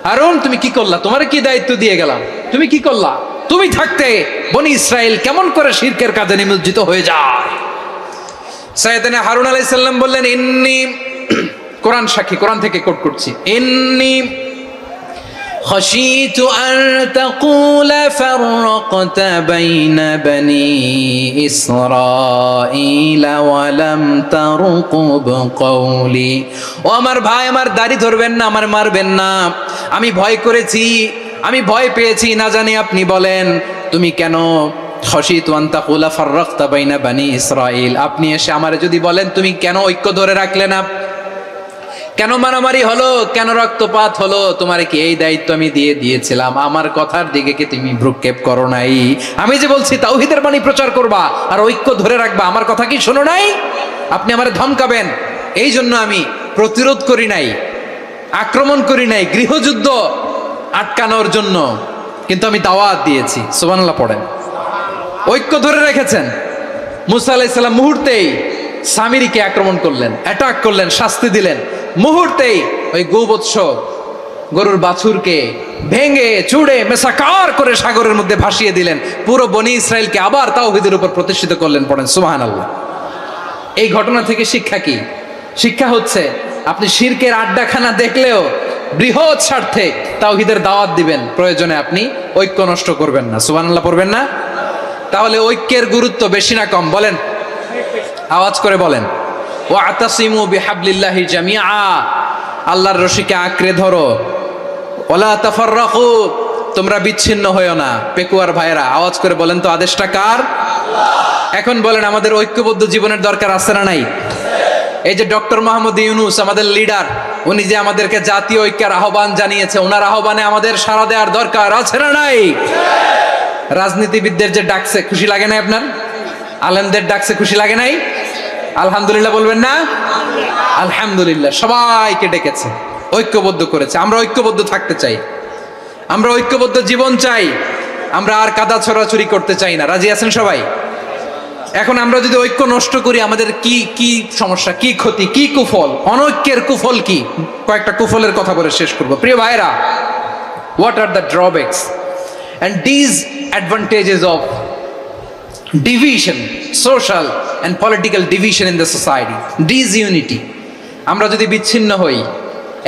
হারুন তুমি কি করলা? তোমার কি দায়িত্ব দিয়ে গেলাম, তুমি কি করলা? তুমি থাকতে বনি ইসরায়েল কেমন করে শিরকের কাজে নিমজ্জিত হয়ে যায়? সাইয়েদনা হারুন আলাইহিস সালাম বললেন ইন্নী, কোরআন সাক্ষী, কোরআন থেকে কোট করছি, ইন্নী خشيت أن تقول فرقت بين بني إسرائيل ولم ترقب قولي। ও আমার ভাই, আমার দাড়ি ধরবেন না, আমার মারবেন না। আমি ভয় করেছি, আমি ভয় পেয়েছি, না জানি আপনি বলেন তুমি কেন খশিতু আন তাকুলা ফাররাকতা বাইনা বানি ইসরাইল, আপনি এসে আমারে যদি বলেন তুমি কেন ঐক্য ধরে রাখলে না, কেন মারামারি হলো, কেন রক্তপাত হলো, তোমার কি এই দায়িত্ব আমি দিয়ে দিয়েছিলাম? আমার কথার দিকে কি তুমি ভ্রুক্ষেপ করো নাই? আমি যে বলছি তাওহীদের বাণী প্রচার করবা আর ঐক্য ধরে রাখবা, আমার কথা কি শোনো নাই? আপনি আমারে ধমকাবেন, এই জন্য আমি প্রতিরোধ করি নাই, আক্রমণ করি নাই, গৃহযুদ্ধ আটকানোর জন্য, কিন্তু আমি দাওয়াত দিয়েছি। সুবহানাল্লাহ পড়েন। ঐক্য ধরে রেখেছেন। মুসা আলাইহিস সালাম মুহূর্তেই সামিরীকে আক্রমণ করলেন, অ্যাটাক করলেন, শাস্তি দিলেন। মুহূর্তেই ওই গোবৎস গরুর বাছুরকে ভেঙে চুড়ে মেসাকার করে সাগরের মধ্যে ভাসিয়ে দিলেন। পুরো বনি ইসরায়েলকে আবার তাওহীদের উপর প্রতিষ্ঠিত করলেন। পড়েন সুবহানাল্লাহ। এই ঘটনা থেকে শিক্ষা কি? শিক্ষা হচ্ছে আপনি শিরকের আড্ডাখানা দেখলেও বৃহৎ স্বার্থে তাওহীদের দাওয়াত দিবেন, প্রয়োজনে আপনি ঐক্য নষ্ট করবেন না। সুবহানাল্লাহ পড়বেন না? তাহলে ঐক্যের গুরুত্ব বেশি না কম? বলেন, আওয়াজ করে বলেন। ওয়াতাসিমু বিহাবলিল্লাহি জামিআ, আল্লাহর রশিকে আঁকড়ে ধরো। ওয়ালা তাফাররাকু, তোমরা বিচ্ছিন্ন হয়ো না। পেকুয়ার ভাইরা আওয়াজ করে বলেন তো আদেশটা কার? এখন বলেন আমাদের ঐক্যবদ্ধ জীবনের দরকার আছে না নাই? এই যে ডক্টর মোহাম্মদ ইউনূস আমাদের লিডার, উনি যে আমাদেরকে জাতীয় ঐক্যের আহ্বান জানিয়েছে, ওনার আহ্বানে আমাদের সাড়া দেওয়ার দরকার আছে না নাই? রাজনীতিবিদদের যে ডাকছে খুশি লাগে নাই আপনার? আলেমদের ডাকছে খুশি লাগে নাই? আলহামদুলিল্লাহ বলবেন না? আলহামদুলিল্লাহ। সবাইকে ডেকেছে, ঐক্যবদ্ধ করেছে। আমরা ঐক্যবদ্ধ থাকতে চাই, আমরা ঐক্যবদ্ধ জীবন চাই, আমরা আর কাদা ছড়াছড়ি করতে চাই না। রাজি আছেন সবাই? এখন আমরা যদি ঐক্য নষ্ট করি আমাদের কি কি সমস্যা, কি ক্ষতি, কি কুফল? অনৈক্যের কুফল কি? কয়েকটা কুফলের কথা বলে শেষ করব। প্রিয় ভাইরা, what are the drawbacks and disadvantages of division, social and political division in the society, disunity? আমরা যদি বিচ্ছিন্ন হই,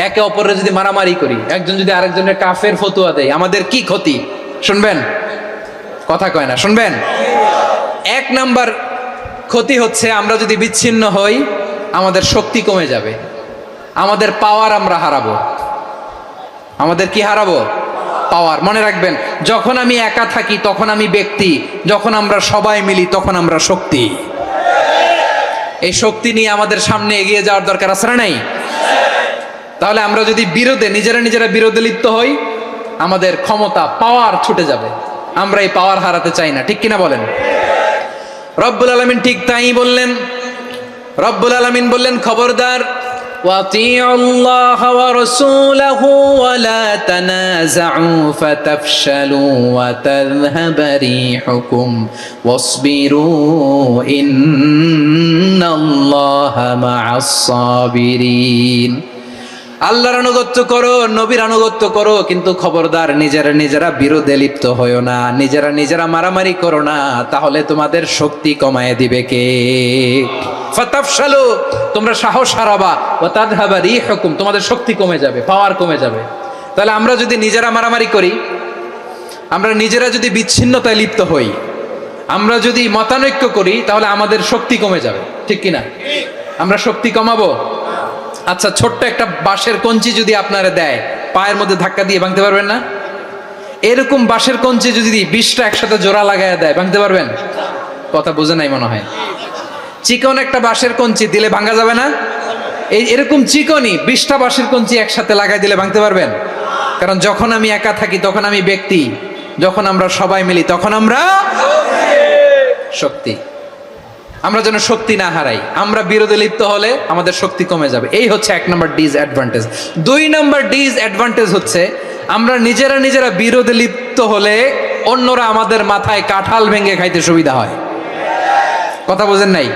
একে অপরের যদি মারামারি করি, একজন যদি আরেকজনের কাফের ফতোয়া দেয়, আমাদের কি ক্ষতি? শুনবেন? কথা কয় না, শুনবেন? এক নাম্বার ক্ষতি হচ্ছে আমরা যদি বিচ্ছিন্ন হই আমাদের শক্তি কমে যাবে, আমাদের পাওয়ার আমরা হারাবো। আমাদের কি হারাবো? পাওয়ার। মনে রাখবেন, যখন আমি একা থাকি তখন আমি ব্যক্তি, যখন আমরা সবাই মিলি তখন আমরা শক্তি। এই শক্তি নিয়ে আমাদের সামনে এগিয়ে যাওয়ার দরকার আছে না নাই? তাহলে আমরা যদি নিজেরা বিরোধে লিপ্ত হই আমাদের ক্ষমতা, পাওয়ার ছুটে যাবে। আমরা এই পাওয়ার হারাতে চাই না, ঠিক কিনা বলেন? রব্বুল আলামিন ঠিক তাই বললেন। রব্বুল আলামিন বললেন খবরদার, وَأَطِيعُوا اللَّهَ وَرَسُولَهُ وَلَا تَنَازَعُوا فَتَفْشَلُوا وَتَذْهَبَ رِيحُكُمْ وَاصْبِرُوا إِنَّ اللَّهَ مَعَ الصَّابِرِينَ। আল্লাহর আনুগত্য করো, নবীর আনুগত্য করো, কিন্তু খবরদার নিজেরা বিরোধে লিপ্ত হয়ো না, নিজেরা মারামারি করো না, তাহলে তোমাদের শক্তি কমায় দিবে কে? ফাতাফশালু, তোমরা সাহস হারাবা, ওয়া তাযহাবা রিহুকুম, তোমাদের শক্তি কমে যাবে, পাওয়ার কমে যাবে। তাহলে আমরা যদি নিজেরা মারামারি করি, আমরা নিজেরা যদি বিচ্ছিন্নতায় লিপ্ত হই, আমরা যদি মতানৈক্য করি তাহলে আমাদের শক্তি কমে যাবে, ঠিক কিনা? আমরা শক্তি কমাবো। আচ্ছা, ছোট্ট একটা বাঁশের কঞ্চি যদি আপনারা দেয়, পায়ের মধ্যে ধাক্কা দিয়ে ভাঙতে পারবেন না? এরকম বাঁশের কঞ্চি যদি 20টা একসাথে জোড়া লাগায় দেয়, ভাঙতে পারবেন? কথা বুঝে নাই মনে হয়। চিকন একটা বাঁশের কঞ্চি দিলে ভাঙা যাবে না? এরকম চিকনই 20টা বাঁশের কঞ্চি একসাথে লাগাই দিলে ভাঙতে পারবেন? কারণ যখন আমি একা থাকি তখন আমি ব্যক্তি, যখন আমরা সবাই মিলি তখন আমরা শক্তি। আমরা যেন শক্তি না হারাই। আমরা বিরোধে লিপ্ত হলে আমাদের শক্তি কমে যাবে। এই হচ্ছে 1 নম্বর ডিসঅ্যাডভান্টেজ। 2 নম্বর ডিসঅ্যাডভান্টেজ হচ্ছে আমরা নিজেরা বিরোধে লিপ্ত হলে অন্যরা আমাদের মাথায় কাঁঠাল ভেঙে খাইতে সুবিধা হয়। কথা বোঝেন নাই?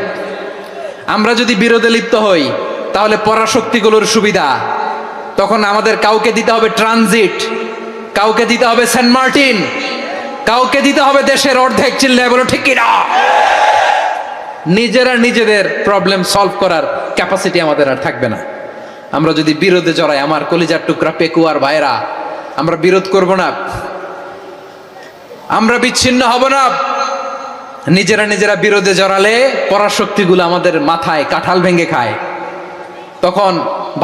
আমরা যদি বিরোধে লিপ্ত হই তাহলে পরাশক্তিগুলোর সুবিধা, তখন আমাদের কাউকে দিতে হবে ট্রানজিট, কাউকে দিতে হবে সেন্ট মার্টিন, কাউকে দিতে হবে দেশের অর্ধেক। চিল্লায় বলো ঠিক কিনা? নিজেরা নিজেদের প্রবলেম সলভ করার ক্যাপাসিটি আমাদের আর থাকবে না। আমরা যদি বিরোধে জড়াই, আমার কলিজার টুকরা পেকুয়ার ভাইরা, আমরা বিরোধ করব না, আমরা বিচ্ছিন্ন হব না। নিজেরা বিরোধে জড়ালে পরাশক্তিগুলো আমাদের মাথায় কাঁঠাল ভেঙে খায়। তখন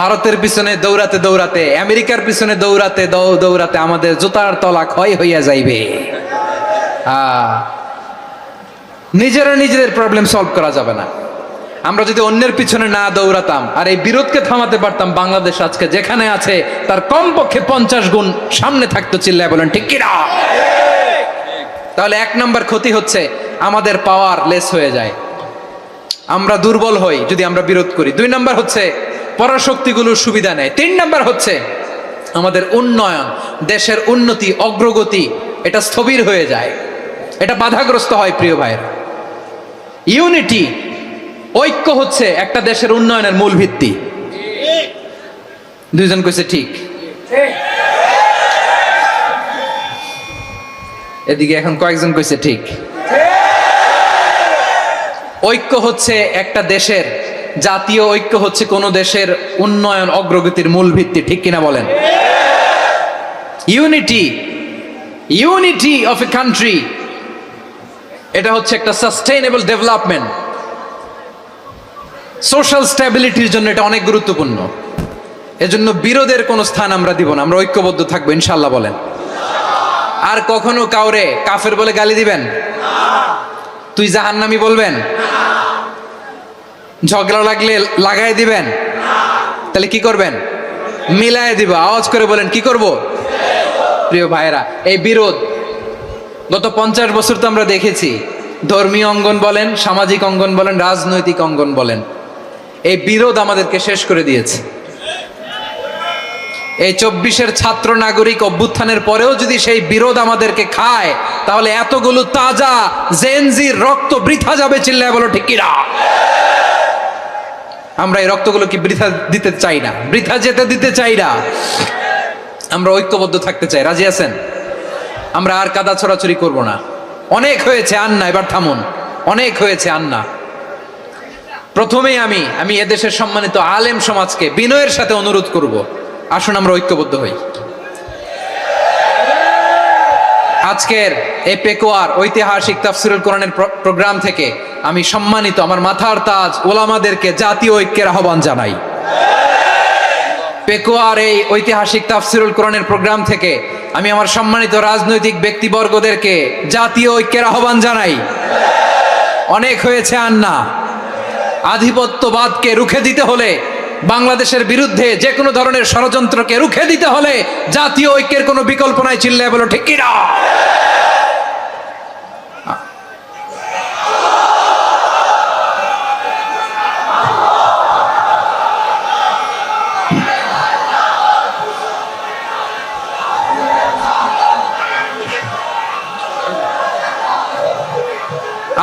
ভারতের পিছনে দৌড়াতে, আমেরিকার পিছনে দৌড়াতে আমাদের জুতার তলা ক্ষয় হইয়া যাইবে। নিজেদের প্রবলেম সলভ করা যাবে না। আমরা যদি অন্যের পিছনে না দৌড়াতাম আর এই বিরোধকে থামাতে পারতাম, বাংলাদেশ আজকে যেখানে আছে তার কমপক্ষে 50 গুণ সামনে থাকতো। চিল্লায় বলেন ঠিক কিনা? তাহলে 1 নম্বর ক্ষতি হচ্ছে আমাদের পাওয়ার লেস হয়ে যায়, আমরা দুর্বল হই যদি আমরা বিরোধ করি। 2 নম্বর হচ্ছে পরাশক্তিগুলোর সুবিধা নেয়। 3 নম্বর হচ্ছে আমাদের উন্নয়ন, দেশের উন্নতি, অগ্রগতি এটা স্থবির হয়ে যায়, এটা বাধাগ্রস্ত হয়। প্রিয় ভাইয়েরা, ইউনিটি, ঐক্য হচ্ছে একটা দেশের উন্নয়নের মূল ভিত্তি। 2 জন কইছে ঠিক। এদিকে এখন কয়েকজন কইছে ঠিক। ঐক্য হচ্ছে একটা দেশের, জাতীয় ঐক্য হচ্ছে কোন দেশের উন্নয়ন অগ্রগতির মূল ভিত্তি, ঠিক কিনা বলেন? ইউনিটি অফ এ কান্ট্রি, এটা হচ্ছে একটা সাস্টেইনেবল ডেভেলপমেন্ট, সোশ্যাল স্ট্যাবিলিটির জন্য এটা অনেক গুরুত্বপূর্ণ। এজন্য বিরোধের কোনো স্থান আমরা দিব না, আমরা ঐক্যবদ্ধ থাকবো ইনশাআল্লাহ বলেন। আর কখনো কাউরে কাফের বলে গালি দিবেন? তুই জাহান্নামী বলবেন? ঝগড়া লাগলে লাগাই দিবেন? তাহলে কি করবেন? মিলায় দিব। আওয়াজ করে বলেন কি করব? প্রিয় ভাইরা, এই বিরোধ গত 50 বছর তো আমরা দেখেছি, ধর্মীয় অঙ্গন বলেন, সামাজিক অঙ্গন বলেন, রাজনৈতিক অঙ্গন বলেন, এই বিরোধ আমাদেরকে শেষ করে দিয়েছে। এই 24-এর ছাত্র নাগরিক অভ্যুত্থানের পরেও যদি সেই বিরোধ আমাদেরকে খায়, তাহলে এতগুলো তাজা জেনজির রক্ত বৃথা যাবে। চিল্লায় বলো ঠিক কিনা? আমরা এই রক্তগুলো কি বৃথা দিতে চাই না, বৃথা যেতে দিতে চাই না। আমরা ঐক্যবদ্ধ থাকতে চাই। রাজি আছেন? আমরা আর কাদা ছড়াছড়ি করব না। অনেক হয়েছে আন্না, এবার থামুন। অনেক হয়েছে আন্না। প্রথমেই আমি এদেশের সম্মানিত আলেম সমাজকে বিনয়ের সাথে অনুরোধ করব, আসুন আমরা ঐক্যবদ্ধ হই। আজকের এই পেকুয়ার ঐতিহাসিক তাফসিরুল কোরআনের প্রোগ্রাম থেকে আমি সম্মানিত আমার মাথার তাজ ওলামাদেরকে জাতীয় ঐক্যের আহ্বান জানাই। পেকুয়ার এই ঐতিহাসিক তাফসিরুল কোরআনের প্রোগ্রাম থেকে আমি আমার সম্মানিত রাজনৈতিক ব্যক্তিবর্গদেরকে জাতীয় ঐক্যের আহ্বান জানাই। অনেক হয়েছে আন্না। আধিপত্যবাদকে রুখে দিতে হলে, বাংলাদেশের বিরুদ্ধে যে কোনো ধরনের ষড়যন্ত্রকে রুখে দিতে হলে জাতীয় ঐক্যের কোনো বিকল্প নাই। চিল্লায় বলো ঠিক কিনা?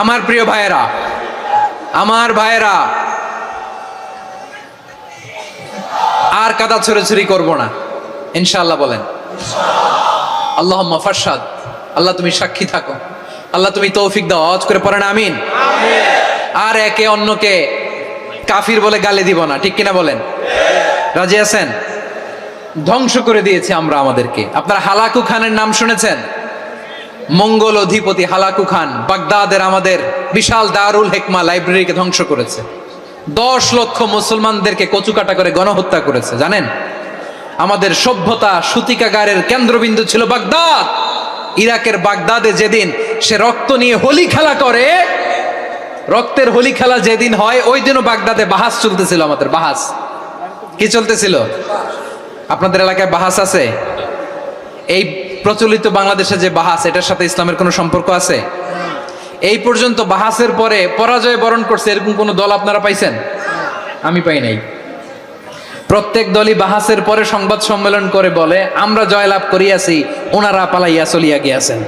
আমার প্রিয় ভাইয়েরা, আর কাদা ছড়াছড়ি করব না ইনশাআল্লাহ বলেন। আল্লাহুম্মা ফারশাদ। আল্লাহ তুমি সাক্ষী থাকো, আল্লাহ তুমি তৌফিক দাও। আওয়াজ করে পড়েন আমিন। আর একে অন্যকে কাফির বলে গালি দিব না, ঠিক কিনা বলেন? রাজি আছেন? ধ্বংস করে দিয়েছে আমরা আমাদেরকে। আপনারা হালাকু খানের নাম শুনেছেন? মঙ্গল অধিপতি হালাকু খান বাগদাদের আমাদের বিশাল দারুল হেকমা লাইব্রেরিকে ধ্বংস করেছে। 10 লক্ষ মুসলমানদেরকে কচুকাটা করে গণহত্যা করেছে। জানেন, আমাদের সভ্যতা সূতিকাগারের কেন্দ্রবিন্দু ছিল বাগদাদ। ইরাকের বাগদাদে যেদিন সে রক্ত নিয়ে হোলি খেলা করে, রক্তের হোলি খেলা যেদিন হয়, ওই দিনও বাগদাদে বাহাস চলতেছিল। আমাদের বাহাস কি চলতেছিল? আপনাদের এলাকায় বাহাস আছে? এই প্রচলিত বাংলাদেশে যে বাহাস, এটার সাথে ইসলামের কোনো সম্পর্ক আছে? এই পর্যন্ত বাহাসের পরে পরাজয় বরণ করছে এরকম কোন দল আপনারা পাইছেন? আমি পাই নাই। প্রত্যেক দলই বাহাসের পরে সংবাদ সম্মেলন করে বলে, আমরা জয়লাভ করিয়াছি, ওনারা পালাইয়া চলিয়া গিয়াছেন।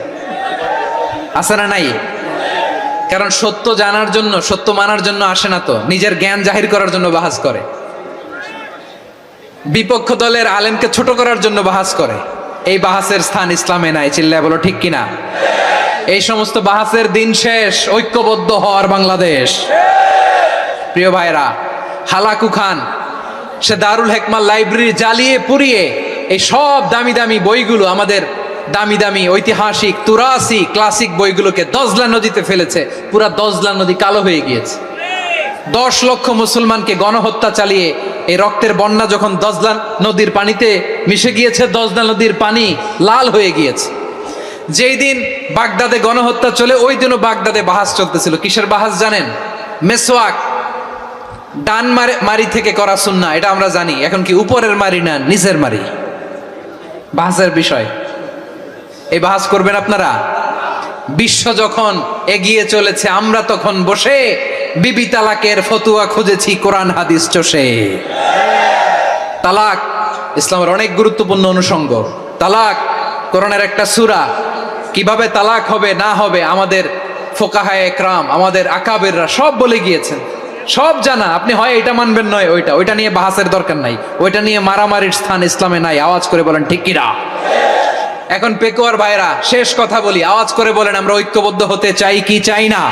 আছে না নাই? কারণ সত্য জানার জন্য, সত্য মানার জন্য আসে না তো, নিজের জ্ঞান জাহির করার জন্য বাহাস করে। বিপক্ষ দলের আলেমকে ছোট করার জন্য বাহাস করে। এই বাহাসের স্থান ইসলামে নাই। চিল্লায় বলো ঠিক কিনা? এই সমস্ত বাহাসের দিন শেষ। ঐক্যবদ্ধ হওয়ার বাংলাদেশ। প্রিয় ভাইরা, হালাকু খান সে দারুল হেকমা লাইব্রেরি জ্বালিয়ে পুড়িয়ে এই সব দামি দামি বইগুলো, আমাদের দামি দামি ঐতিহাসিক তুরাসি ক্লাসিক বইগুলোকে দজলা নদীতে ফেলেছে। পুরা দজলা নদী কালো হয়ে গিয়েছে। 10 লক্ষ মুসলমানকে গণহত্যা চালিয়ে এই রক্তের বন্যা যখন দজলা নদীর পানিতে মিশে গিয়েছে, দজলা নদীর পানি লাল হয়ে গিয়েছে। যেই দিন বাগদাদে গণহত্যা চলে, ওই দিনও বাগদাদে বাহাস চলতেছিল। কিসের বাহাস জানেন? মেসওয়াক, ডান মারি থেকে করা সুন্নাহ, এটা আমরা জানি। এখন কি উপরের মারি না নিচের মারি? বাহাসের বিষয়। এই বাহাস করবেন আপনারা? বিশ্ব যখন এগিয়ে চলেছে, আমরা তখন বসে বিবি তালাকের ফতুয়া খুঁজেছি কোরআন হাদিস চষে। তালাক ইসলামের অনেক গুরুত্বপূর্ণ অনুষঙ্গ। তালাক কোরআনের একটা সূরা। কিভাবে তালাক হবে না হবে আমাদের ফোকাহায়ে একরাম, আমাদের আকাবেররা সব বলে গিয়েছেন, সব জানা। আপনি হয় এটা মানবেন, নয় ওইটা নিয়ে বাহাসের দরকার নাই, ওইটা নিয়ে মারামারির স্থান ইসলামে নাই। আওয়াজ করে বলেন ঠিক কিনা? এখন পেকুয়ার ভাইরা, শেষ কথা বলি, আওয়াজ করে বলেন আমরা ঐক্যবদ্ধ হতে চাই কি চাই না?